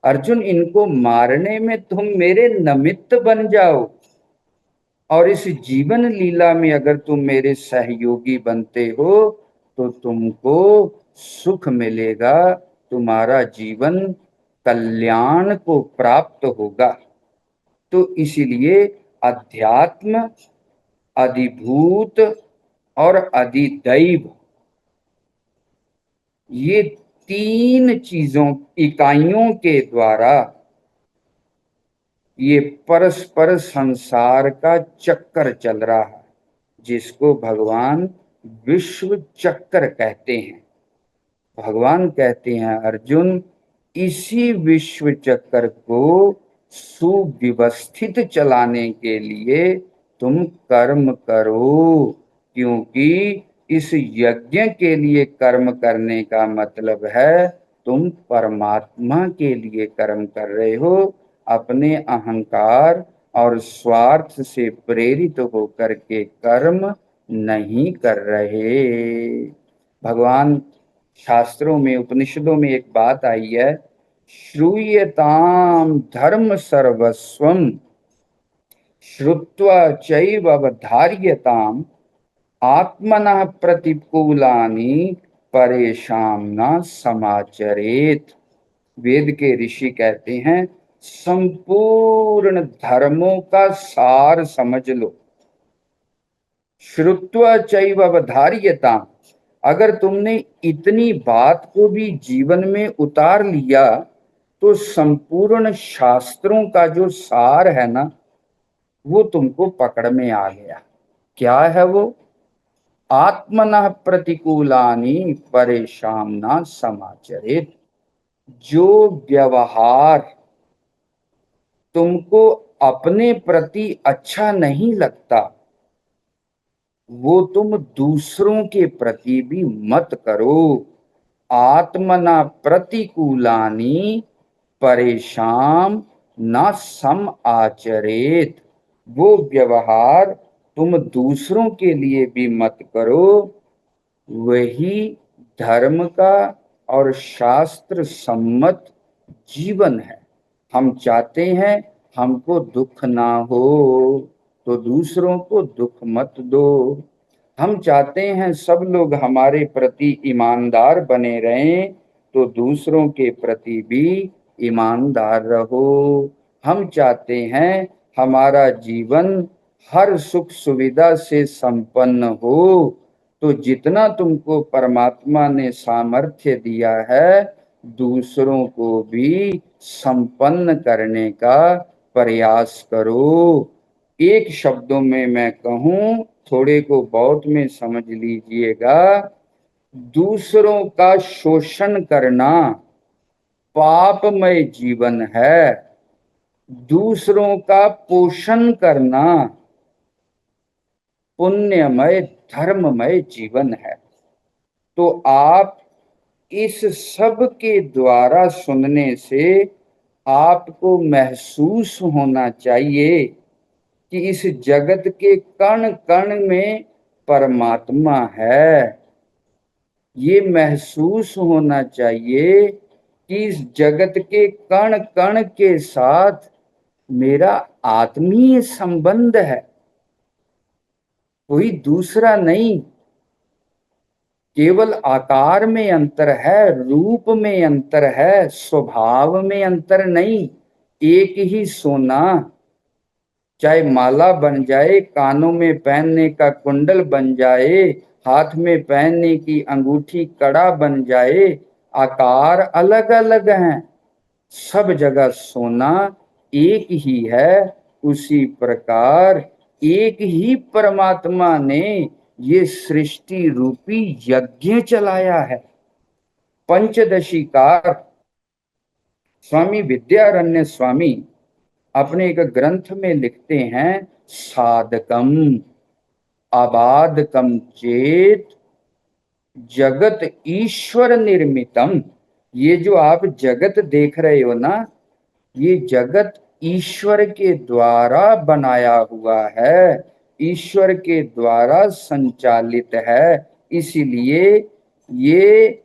अर्जुन इनको मारने में तुम मेरे नमित्त बन जाओ, और इस जीवन लीला में अगर तुम मेरे सहयोगी बनते हो तो तुमको सुख मिलेगा, तुम्हारा जीवन कल्याण को प्राप्त होगा। तो इसीलिए अध्यात्म, अधिभूत और अधिदैव, ये तीन चीजों इकाइयों के द्वारा ये परस्पर संसार का चक्कर चल रहा है, जिसको भगवान विश्व चक्र कहते हैं। भगवान कहते हैं अर्जुन, इसी विश्व चक्र को सुव्यवस्थित चलाने के लिए तुम कर्म करो, क्योंकि इस यज्ञ के लिए कर्म करने का मतलब है तुम परमात्मा के लिए कर्म कर रहे हो, अपने अहंकार और स्वार्थ से प्रेरित होकर के कर्म नहीं कर रहे। भगवान शास्त्रों में, उपनिषदों में एक बात आई है, श्रूयताम धर्म सर्वस्वम श्रुत्वा चैव अवधार्यताम आत्मनः प्रतिकूलानि परेशान न समाचरेत। वेद के ऋषि कहते हैं संपूर्ण धर्मों का सार समझ लो। श्रुत्वा चैव अवधार्यताम, अगर तुमने इतनी बात को भी जीवन में उतार लिया तो संपूर्ण शास्त्रों का जो सार है ना, वो तुमको पकड़ में आ गया। क्या है वो? आत्मनः प्रतिकूलानि परेशान समाचरेत, जो व्यवहार तुमको अपने प्रति अच्छा नहीं लगता वो तुम दूसरों के प्रति भी मत करो। आत्मना प्रतिकूलानि परेशान न सम आचरेत, वो व्यवहार तुम दूसरों के लिए भी मत करो। वही धर्म का और शास्त्र सम्मत जीवन है। हम चाहते हैं हमको दुख ना हो तो दूसरों को दुख मत दो। हम चाहते हैं सब लोग हमारे प्रति ईमानदार बने रहें तो दूसरों के प्रति भी ईमानदार रहो। हम चाहते हैं हमारा जीवन हर सुख सुविधा से संपन्न हो, तो जितना तुमको परमात्मा ने सामर्थ्य दिया है दूसरों को भी संपन्न करने का प्रयास करो। एक शब्दों में मैं कहूं, थोड़े को बहुत में समझ लीजिएगा, दूसरों का शोषण करना पापमय जीवन है, दूसरों का पोषण करना पुण्यमय धर्ममय जीवन है। तो आप इस सब के द्वारा सुनने से आपको महसूस होना चाहिए कि इस जगत के कण कण में परमात्मा है। ये महसूस होना चाहिए कि इस जगत के कण कण के साथ मेरा आत्मीय संबंध है, कोई दूसरा नहीं। केवल आकार में अंतर है, रूप में अंतर है, स्वभाव में अंतर नहीं। एक ही सोना चाहे माला बन जाए, कानों में पहनने का कुंडल बन जाए, हाथ में पहनने की अंगूठी कड़ा बन जाए, आकार अलग अलग हैं, सब जगह सोना एक ही है। उसी प्रकार एक ही परमात्मा ने ये सृष्टि रूपी यज्ञ चलाया है। पंचदशीकार स्वामी विद्यारण्य स्वामी अपने एक ग्रंथ में लिखते हैं, साधकम अबाधकम चेत जगत ईश्वर निर्मितम। ये जो आप जगत देख रहे हो ना, ये जगत ईश्वर के द्वारा बनाया हुआ है, ईश्वर के द्वारा संचालित है। इसीलिए ये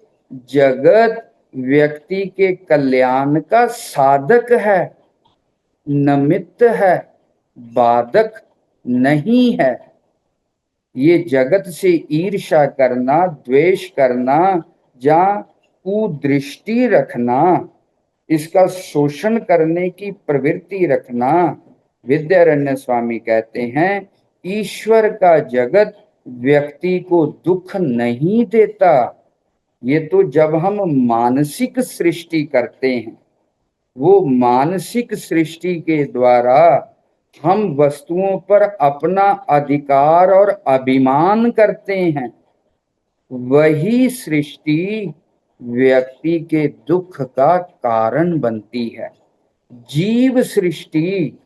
जगत व्यक्ति के कल्याण का साधक है, निमित्त है, बाधक नहीं है। ये जगत से ईर्ष्या करना, द्वेष करना, या कुदृष्टि रखना, इसका शोषण करने की प्रवृत्ति रखना, विद्यारण्य स्वामी कहते हैं ईश्वर का जगत व्यक्ति को दुख नहीं देता। ये तो जब हम मानसिक सृष्टि करते हैं, वो मानसिक सृष्टि के द्वारा हम वस्तुओं पर अपना अधिकार और अभिमान करते हैं, वही सृष्टि व्यक्ति के दुख का कारण बनती है। जीव सृष्टि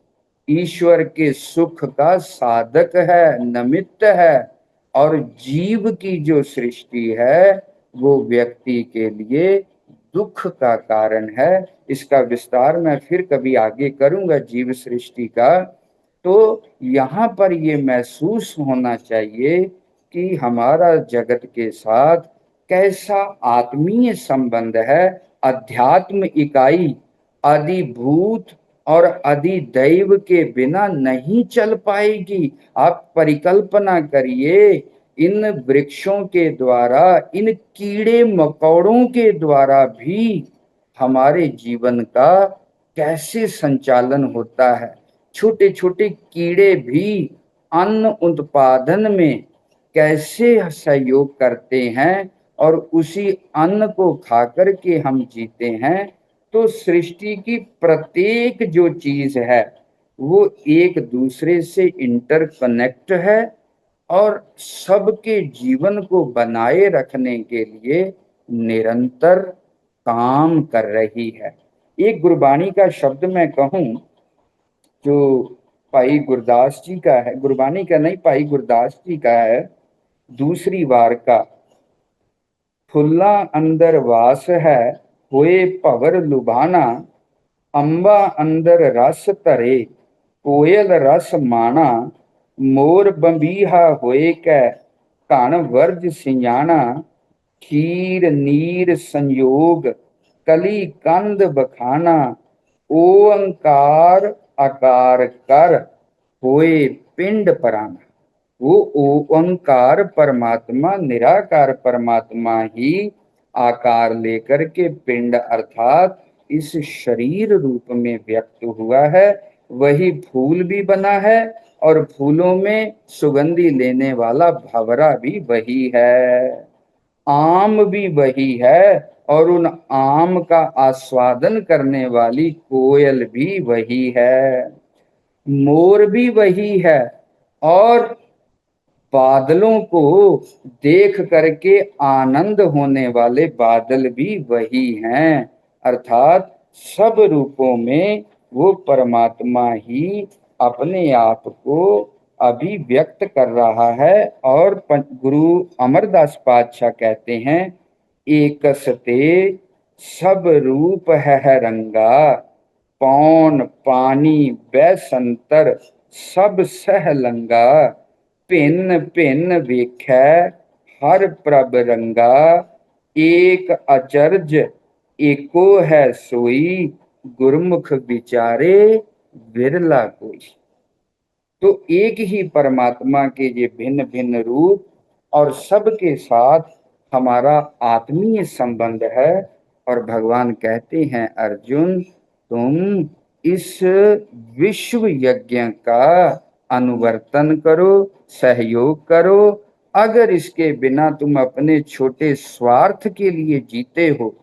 ईश्वर के सुख का साधक है, निमित्त है, और जीव की जो सृष्टि है वो व्यक्ति के लिए दुख का कारण है। इसका विस्तार मैं फिर कभी आगे करूंगा जीव सृष्टि का। तो यहाँ पर ये महसूस होना चाहिए कि हमारा जगत के साथ कैसा आत्मीय संबंध है। अध्यात्म इकाई अधिभूत और अधिदैव के बिना नहीं चल पाएगी। आप परिकल्पना करिए, इन वृक्षों के द्वारा, इन कीड़े मकोड़ों के द्वारा भी हमारे जीवन का कैसे संचालन होता है। छोटे छोटे कीड़े भी अन्न उत्पादन में कैसे सहयोग करते हैं, और उसी अन्न को खाकर के हम जीते हैं। तो सृष्टि की प्रत्येक जो चीज है वो एक दूसरे से इंटरकनेक्ट है, और सबके जीवन को बनाए रखने के लिए निरंतर काम कर रही है। एक गुरबाणी का शब्द मैं कहूं, जो भाई गुरदास जी का है, गुरबाणी का नहीं, भाई गुरदास जी का है, दूसरी बार का। फुल्ला अंदर वास है, होए भवर लुभाना, अंबा अंदर रस धरे, कोयल रस माना, मोर बंबीहा होए कै, कण वर्ज सियाणा, खीर नीर संयोग, कली कंद बखाना, ओंकार आकार कर, होए पिंड पराना। वो ओंकार परमात्मा, निराकार परमात्मा ही आकार लेकर के पिंड अर्थात इस शरीर रूप में व्यक्त हुआ है। वही फूल भी बना है, और फूलों में सुगंधि लेने वाला भंवरा भी वही है, आम भी वही है, और उन आम का आस्वादन करने वाली कोयल भी वही है, मोर भी वही है, और बादलों को देख करके आनंद होने वाले बादल भी वही हैं। अर्थात सब रूपों में वो परमात्मा ही अपने आप को अभिव्यक्त कर रहा है। और गुरु अमरदास पातशाह कहते हैं, एकसते सब रूप है रंगा, पौन पानी बैसंतर सब सह लंगा, भिन्न भिन्न वेखै हर प्रभ रंगा, एक अचरज एको है सोई, गुरमुख विचारे विरला कोई। तो एक ही परमात्मा के ये भिन्न भिन्न रूप, और सबके साथ हमारा आत्मीय संबंध है। और भगवान कहते हैं, अर्जुन तुम इस विश्व यज्ञ का अनुवर्तन करो, सहयोग करो। अगर इसके बिना तुम अपने छोटे स्वार्थ के लिए जीते हो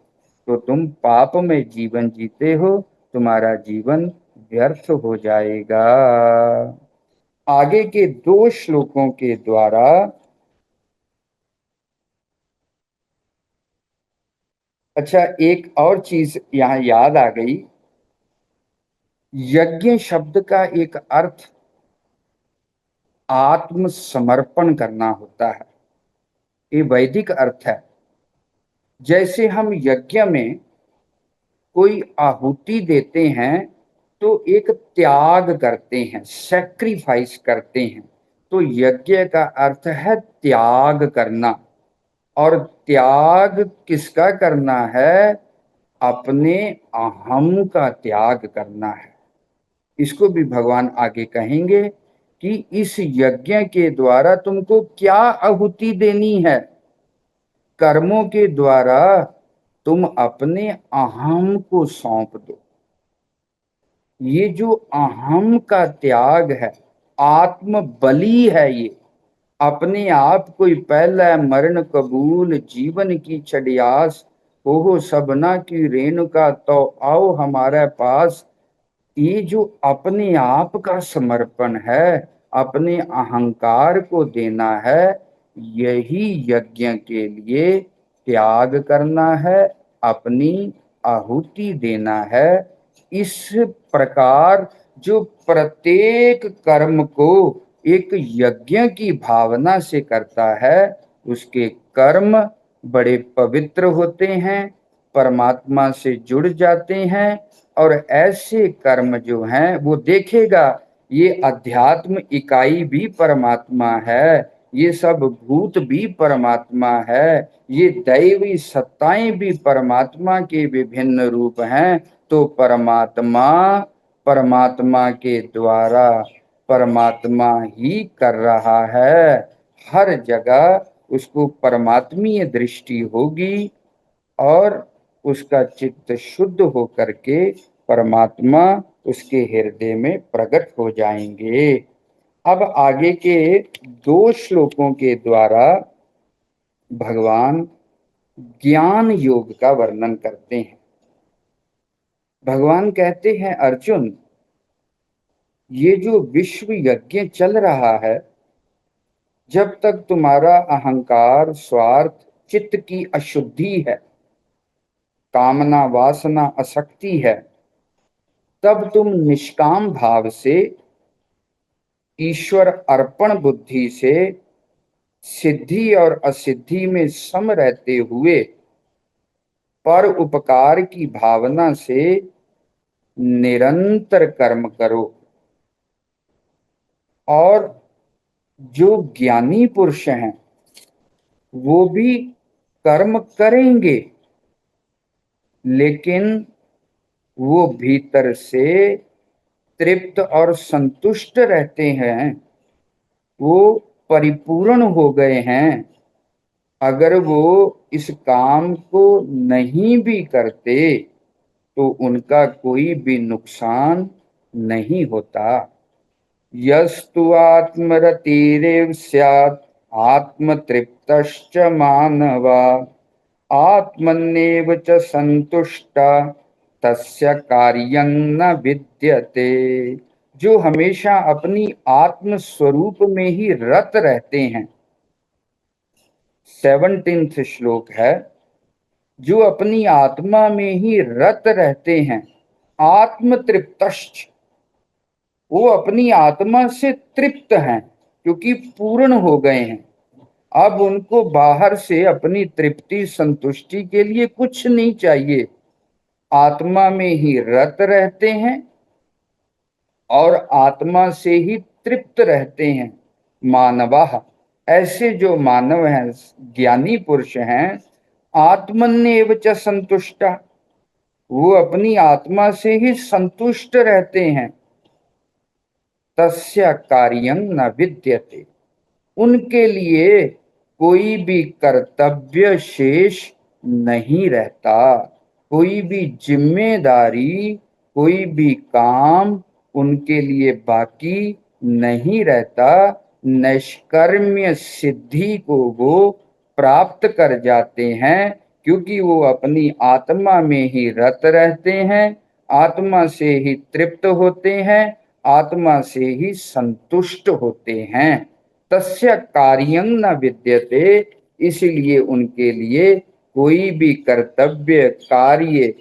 तो तुम पाप में जीवन जीते हो, तुम्हारा जीवन व्यर्थ हो जाएगा। आगे के दो श्लोकों के द्वारा अच्छा, एक और चीज यहाँ याद आ गई। यज्ञ शब्द का एक अर्थ आत्मसमर्पण करना होता है। ये वैदिक अर्थ है। जैसे हम यज्ञ में कोई आहुति देते हैं तो एक त्याग करते हैं, सैक्रिफाइस करते हैं। तो यज्ञ का अर्थ है त्याग करना। और त्याग किसका करना है? अपने अहम का त्याग करना है। इसको भी भगवान आगे कहेंगे कि इस यज्ञ के द्वारा तुमको क्या आहुति देनी है। कर्मों के द्वारा तुम अपने अहम को सौंप दो। ये जो अहम का त्याग है, आत्म बलि है। ये अपने आप को पहला मरण कबूल, जीवन की छड़ियास हो सबना की रेणुका तो आओ हमारे पास। ये जो अपने आप का समर्पण है, अपने अहंकार को देना है, यही यज्ञ के लिए त्याग करना है, अपनी आहुति देना है। इस प्रकार जो प्रत्येक कर्म को एक यज्ञ की भावना से करता है, उसके कर्म बड़े पवित्र होते हैं, परमात्मा से जुड़ जाते हैं। और ऐसे कर्म जो हैं वो देखेगा, ये अध्यात्म इकाई भी परमात्मा है, ये सब भूत भी परमात्मा है, ये दैवी सत्ताएं भी परमात्मा के विभिन्न रूप हैं। तो परमात्मा परमात्मा के द्वारा परमात्मा ही कर रहा है। हर जगह उसको परमात्मीय दृष्टि होगी और उसका चित्त शुद्ध हो करके परमात्मा उसके हृदय में प्रकट हो जाएंगे। अब आगे के 2 श्लोकों के द्वारा भगवान ज्ञान योग का वर्णन करते हैं। भगवान कहते हैं, अर्जुन, ये जो विश्व यज्ञ चल रहा है, जब तक तुम्हारा अहंकार, स्वार्थ, चित्त की अशुद्धि है, कामना, वासना, आसक्ति है, तब तुम निष्काम भाव से, ईश्वर अर्पण बुद्धि से, सिद्धि और असिद्धि में सम रहते हुए, पर उपकार की भावना से निरंतर कर्म करो। और जो ज्ञानी पुरुष हैं वो भी कर्म करेंगे, लेकिन वो भीतर से तृप्त और संतुष्ट रहते हैं, वो परिपूर्ण हो गए हैं। अगर वो इस काम को नहीं भी करते तो उनका कोई भी नुकसान नहीं होता। यस्तु आत्मरतिरेव स्यात् आत्मतृप्तश्च मानवा आत्मन्येव च संतुष्टा तस्य कार्यं न विद्यते। जो हमेशा अपनी आत्म स्वरूप में ही रत रहते हैं, 17वां श्लोक है, जो अपनी आत्मा में ही रत रहते हैं, आत्म तृप्तश्च, वो अपनी आत्मा से तृप्त हैं क्योंकि पूर्ण हो गए हैं। अब उनको बाहर से अपनी तृप्ति संतुष्टि के लिए कुछ नहीं चाहिए, आत्मा में ही रत रहते हैं और आत्मा से ही तृप्त रहते हैं। मानवाः, ऐसे जो मानव हैं, ज्ञानी पुरुष हैं, आत्मन्येव च संतुष्टा, वो अपनी आत्मा से ही संतुष्ट रहते हैं। तस्य कार्यं न विद्यते, उनके लिए कोई भी कर्तव्य शेष नहीं रहता, कोई भी जिम्मेदारी, कोई भी काम उनके लिए बाकी नहीं रहता। नैष्कर्म्य सिद्धि को वो प्राप्त कर जाते हैं क्योंकि वो अपनी आत्मा में ही रत रहते हैं, आत्मा से ही तृप्त होते हैं, आत्मा से ही संतुष्ट होते हैं। तस्य कार्यं न विद्यते, इसलिए उनके लिए कोई भी कर्तव्य, कार्य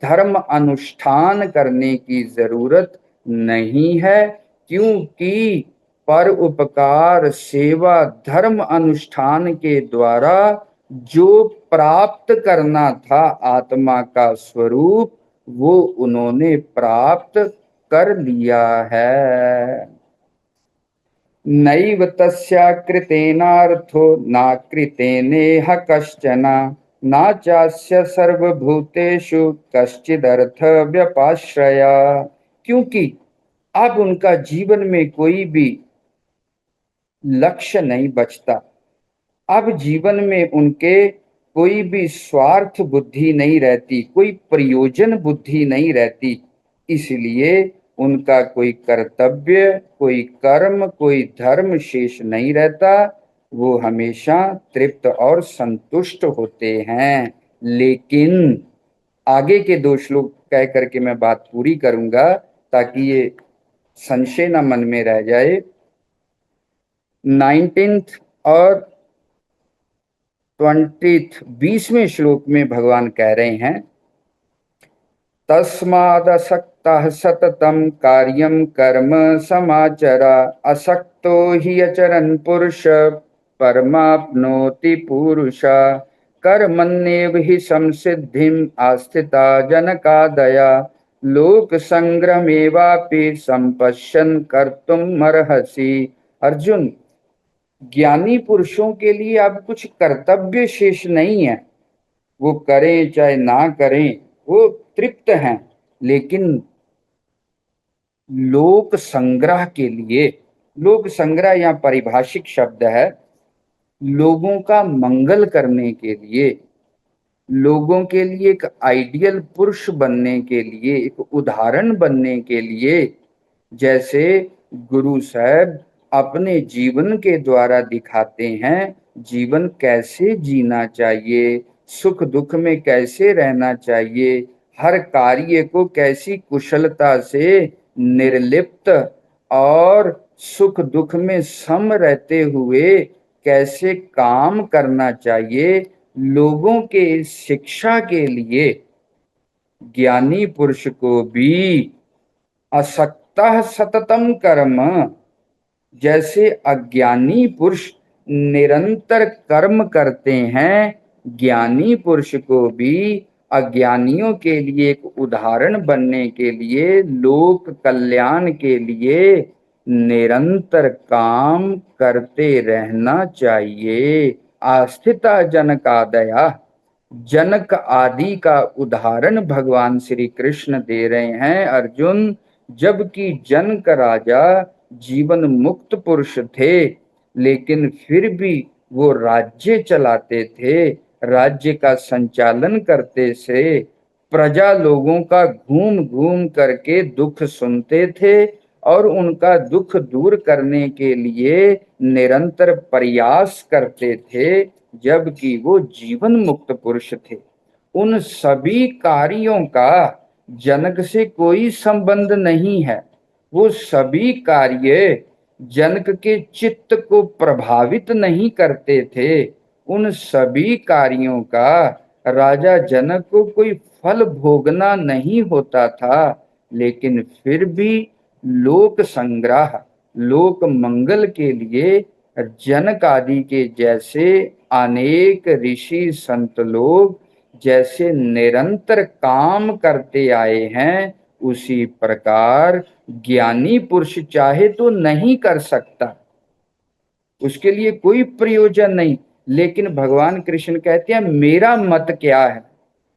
धर्म अनुष्ठान करने की जरूरत नहीं है, क्योंकि पर उपकार सेवा धर्म अनुष्ठान के द्वारा जो प्राप्त करना था आत्मा का स्वरूप, वो उन्होंने प्राप्त कर लिया है। नैव तस्या कृतेनार्थो नाकृतेनेह कश्चन न चास्य सर्वभूतेषु कश्चिदर्थ व्यपाश्रया। क्योंकि अब उनका जीवन में कोई भी लक्ष्य नहीं बचता, अब जीवन में उनके कोई भी स्वार्थ बुद्धि नहीं रहती, कोई प्रयोजन बुद्धि नहीं रहती, इसलिए उनका कोई कर्तव्य, कोई कर्म, कोई धर्म शेष नहीं रहता। वो हमेशा तृप्त और संतुष्ट होते हैं। लेकिन आगे के 2 श्लोक कह करके मैं बात पूरी करूंगा, ताकि ये संशय न मन में रह जाए। 19th और 20वें श्लोक में भगवान कह रहे हैं, तस्मादसक्तः सततं कार्यं कर्म समाचरा असक्तो हि अचरन् पुरुष परमाप्नोति पुरुषा कर्मण्येव हि संसिद्धिम् आस्थिता जनकादया लोक संग्रमेवापि संपश्यन् कर्तुम् अर्हसि। अर्जुन, ज्ञानी पुरुषों के लिए अब कुछ कर्तव्य शेष नहीं है, वो करें चाहे ना करें वो तृप्त हैं। लेकिन लोक संग्रह के लिए, लोक संग्रह यहाँ पारिभाषिक शब्द है, लोगों का मंगल करने के लिए, लोगों के लिए एक आइडियल पुरुष बनने के लिए, एक उदाहरण बनने के लिए, जैसे गुरु साहब अपने जीवन के द्वारा दिखाते हैं जीवन कैसे जीना चाहिए, सुख दुख में कैसे रहना चाहिए, हर कार्य को कैसी कुशलता से निर्लिप्त और सुख दुख में सम रहते हुए कैसे काम करना चाहिए, लोगों के शिक्षा के लिए ज्ञानी पुरुष को भी असक्तः सततम कर्म, जैसे अज्ञानी पुरुष निरंतर कर्म करते हैं, ज्ञानी पुरुष को भी अज्ञानियों के लिए एक उदाहरण बनने के लिए, लोक कल्याण के लिए निरंतर काम करते रहना चाहिए। आस्थिता जनकादया, जनक आदि का उदाहरण भगवान श्री कृष्ण दे रहे हैं अर्जुन। जबकि जनक राजा जीवन मुक्त पुरुष थे, लेकिन फिर भी वो राज्य चलाते थे, राज्य का संचालन करते थे, प्रजा लोगों का घूम घूम करके दुख सुनते थे और उनका दुख दूर करने के लिए निरंतर प्रयास करते थे, जबकि वो जीवन मुक्त पुरुष थे। उन सभी कार्यों का जनक से कोई संबंध नहीं है। वो सभी कार्य जनक के चित्त को प्रभावित नहीं करते थे। उन सभी कार्यों का राजा जनक को कोई फल भोगना नहीं होता था, लेकिन फिर भी लोक संग्रह, लोक मंगल के लिए जनक आदि के जैसे अनेक ऋषि संत लोग जैसे निरंतर काम करते आए हैं, उसी प्रकार ज्ञानी पुरुष चाहे तो नहीं कर सकता, उसके लिए कोई प्रयोजन नहीं। लेकिन भगवान कृष्ण कहते हैं मेरा मत क्या है,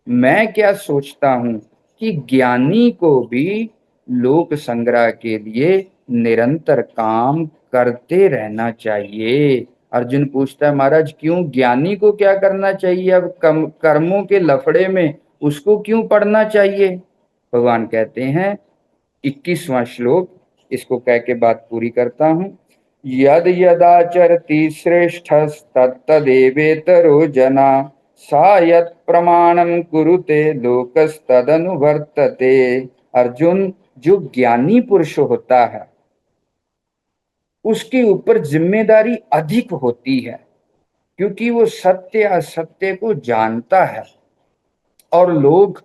मैं क्या सोचता हूं कि ज्ञानी को भी लोक संग्रह के लिए निरंतर काम करते रहना चाहिए। अर्जुन पूछता है महाराज क्यों, ज्ञानी को क्या करना चाहिए, अब कर्मों के लफड़े में उसको क्यों पढ़ना चाहिए। भगवान कहते हैं 21वां श्लोक, इसको कह के बात पूरी करता हूं। यद यदाचरति श्रेष्ठस्तत्तदेवेतरो जना सा यत् प्रमाणम कुरुते लोकस्तदनुवर्तते। अर्जुन, जो ज्ञानी पुरुष होता है उसके ऊपर जिम्मेदारी अधिक होती है, क्योंकि वो सत्य असत्य को जानता है। और लोग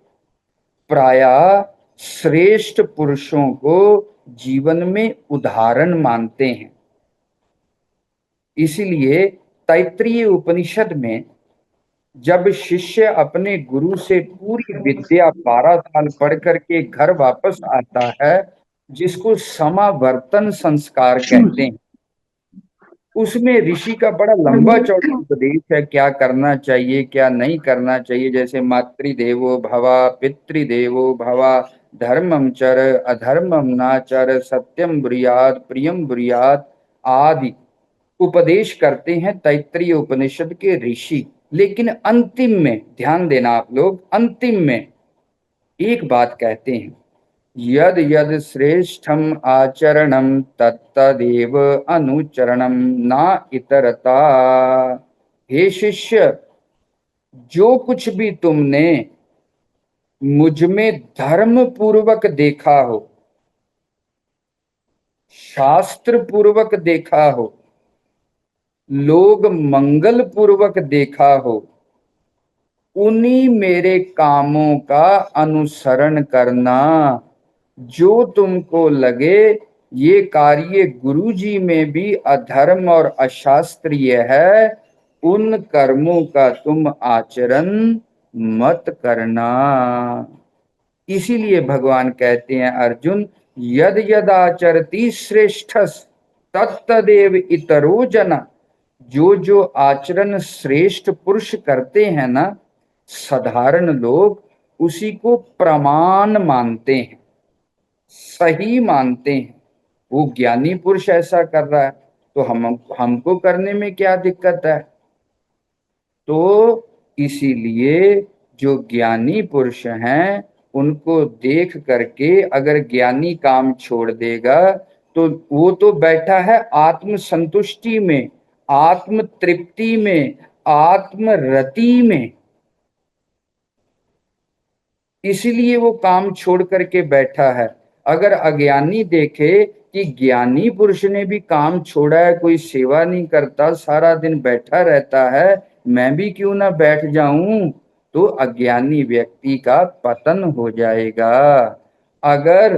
प्रायः श्रेष्ठ पुरुषों को जीवन में उदाहरण मानते हैं। इसलिए तैत्तिरीय उपनिषद में जब शिष्य अपने गुरु से पूरी विद्या 12 साल पढ़ करके घर वापस आता है, जिसको समावर्तन संस्कार कहते हैं, उसमें ऋषि का बड़ा लंबा चौड़ा उपदेश है, क्या करना चाहिए क्या नहीं करना चाहिए। जैसे मातृदेवो भव, पितृदेवो भव, धर्मम चर, अधर्मम नाचर, सत्यम ब्रूयात, प्रियम ब्रूयात आदि उपदेश करते हैं तैत्तिरीय उपनिषद के ऋषि। लेकिन अंतिम में ध्यान देना आप लोग, अंतिम में एक बात कहते हैं, यद यद श्रेष्ठम आचरणम तत्तदेव अनुचरणम ना इतरता। हे शिष्य, जो कुछ भी तुमने मुझ में धर्म पूर्वक देखा हो, शास्त्र पूर्वक देखा हो, लोग मंगल पूर्वक देखा हो, उन्हीं मेरे कामों का अनुसरण करना। जो तुमको लगे ये कार्य गुरु जी में भी अधर्म और अशास्त्रीय है, उन कर्मों का तुम आचरण मत करना। इसीलिए भगवान कहते हैं, अर्जुन यद यद आचरति श्रेष्ठस तत्तदेव इतरो जना। जो जो आचरण श्रेष्ठ पुरुष करते हैं ना, साधारण लोग उसी को प्रमाण मानते हैं, सही मानते हैं। वो ज्ञानी पुरुष ऐसा कर रहा है तो हमको करने में क्या दिक्कत है। तो इसीलिए जो ज्ञानी पुरुष हैं उनको देख करके अगर ज्ञानी काम छोड़ देगा तो वो तो बैठा है आत्म संतुष्टि में, आत्म तृप्ति में, आत्म रति में। इसलिए वो काम छोड़ करके बैठा है। अगर अज्ञानी देखे कि ज्ञानी पुरुष ने भी काम छोड़ा है, कोई सेवा नहीं करता, सारा दिन बैठा रहता है, मैं भी क्यों ना बैठ जाऊं, तो अज्ञानी व्यक्ति का पतन हो जाएगा। अगर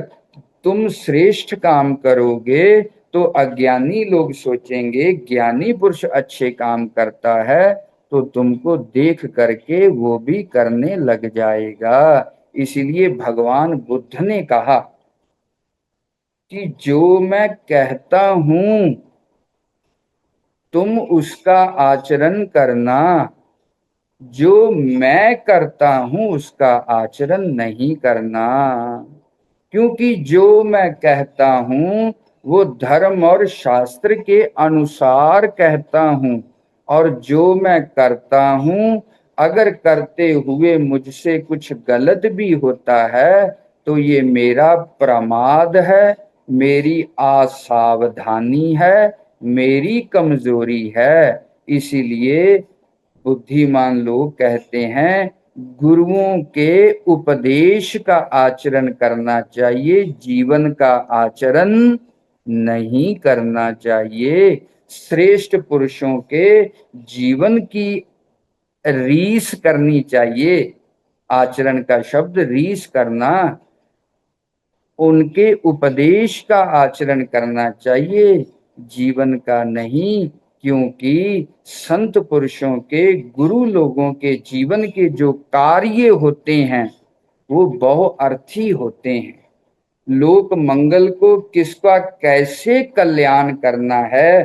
तुम श्रेष्ठ काम करोगे तो अज्ञानी लोग सोचेंगे ज्ञानी पुरुष अच्छे काम करता है, तो तुमको देख करके वो भी करने लग जाएगा। इसीलिए भगवान बुद्ध ने कहा कि जो मैं कहता हूं तुम उसका आचरण करना, जो मैं करता हूं उसका आचरण नहीं करना। क्योंकि जो मैं कहता हूं वो धर्म और शास्त्र के अनुसार कहता हूं, और जो मैं करता हूं अगर करते हुए मुझसे कुछ गलत भी होता है तो ये मेरा प्रमाद है, मेरी असावधानी है, मेरी कमजोरी है। इसीलिए बुद्धिमान लोग कहते हैं गुरुओं के उपदेश का आचरण करना चाहिए, जीवन का आचरण नहीं करना चाहिए। श्रेष्ठ पुरुषों के जीवन की रीस करनी चाहिए। आचरण का शब्द रीस करना, उनके उपदेश का आचरण करना चाहिए, जीवन का नहीं। क्योंकि संत पुरुषों के, गुरु लोगों के जीवन के जो कार्य होते हैं वो बहुअर्थी होते हैं। लोक मंगल को किसका कैसे कल्याण करना है,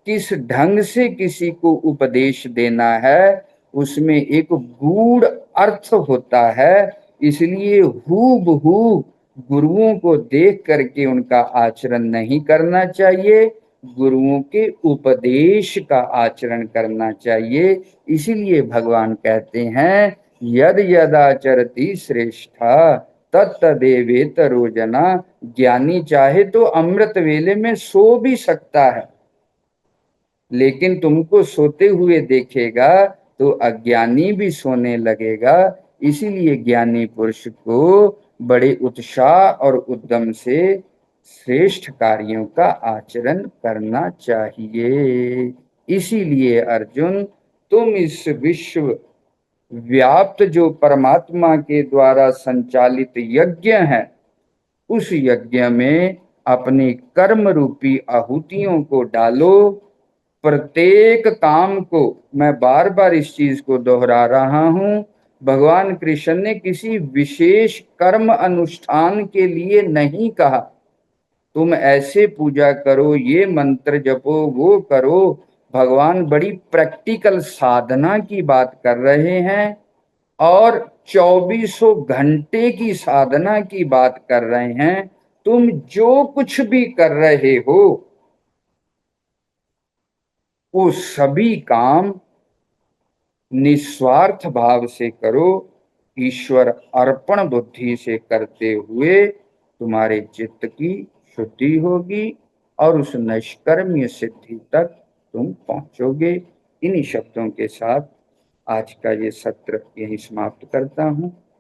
किस ढंग से किसी को उपदेश देना है, उसमें एक गूढ़ अर्थ होता है। इसलिए हूबहू गुरुओं को देख करके उनका आचरण नहीं करना चाहिए, गुरुओं के उपदेश का आचरण करना चाहिए। इसीलिए भगवान कहते हैं यद यदाचरति श्रेष्ठा तत्तदेवेतरो जना। ज्ञानी चाहे तो अमृत वेले में सो भी सकता है, लेकिन तुमको सोते हुए देखेगा तो अज्ञानी भी सोने लगेगा। इसीलिए ज्ञानी पुरुष को बड़े उत्साह और उद्यम से श्रेष्ठ कार्यों का आचरण करना चाहिए। इसीलिए अर्जुन, तुम इस विश्व व्याप्त जो परमात्मा के द्वारा संचालित यज्ञ है, उस यज्ञ में अपनी कर्म रूपी आहुतियों को डालो। प्रत्येक काम को, मैं बार बार इस चीज को दोहरा रहा हूं, भगवान कृष्ण ने किसी विशेष कर्म अनुष्ठान के लिए नहीं कहा तुम ऐसे पूजा करो, ये मंत्र जपो, वो करो। भगवान बड़ी प्रैक्टिकल साधना की बात कर रहे हैं और 2400 घंटे की साधना की बात कर रहे हैं। तुम जो कुछ भी कर रहे हो वो सभी काम निस्वार्थ भाव से करो, ईश्वर अर्पण बुद्धि से करते हुए तुम्हारे चित्त की शुद्धि होगी और उस नैष्कर्म्य सिद्धि तक तुम पहुंचोगे। इन्हीं शब्दों के साथ आज का ये सत्र यहीं समाप्त करता हूं।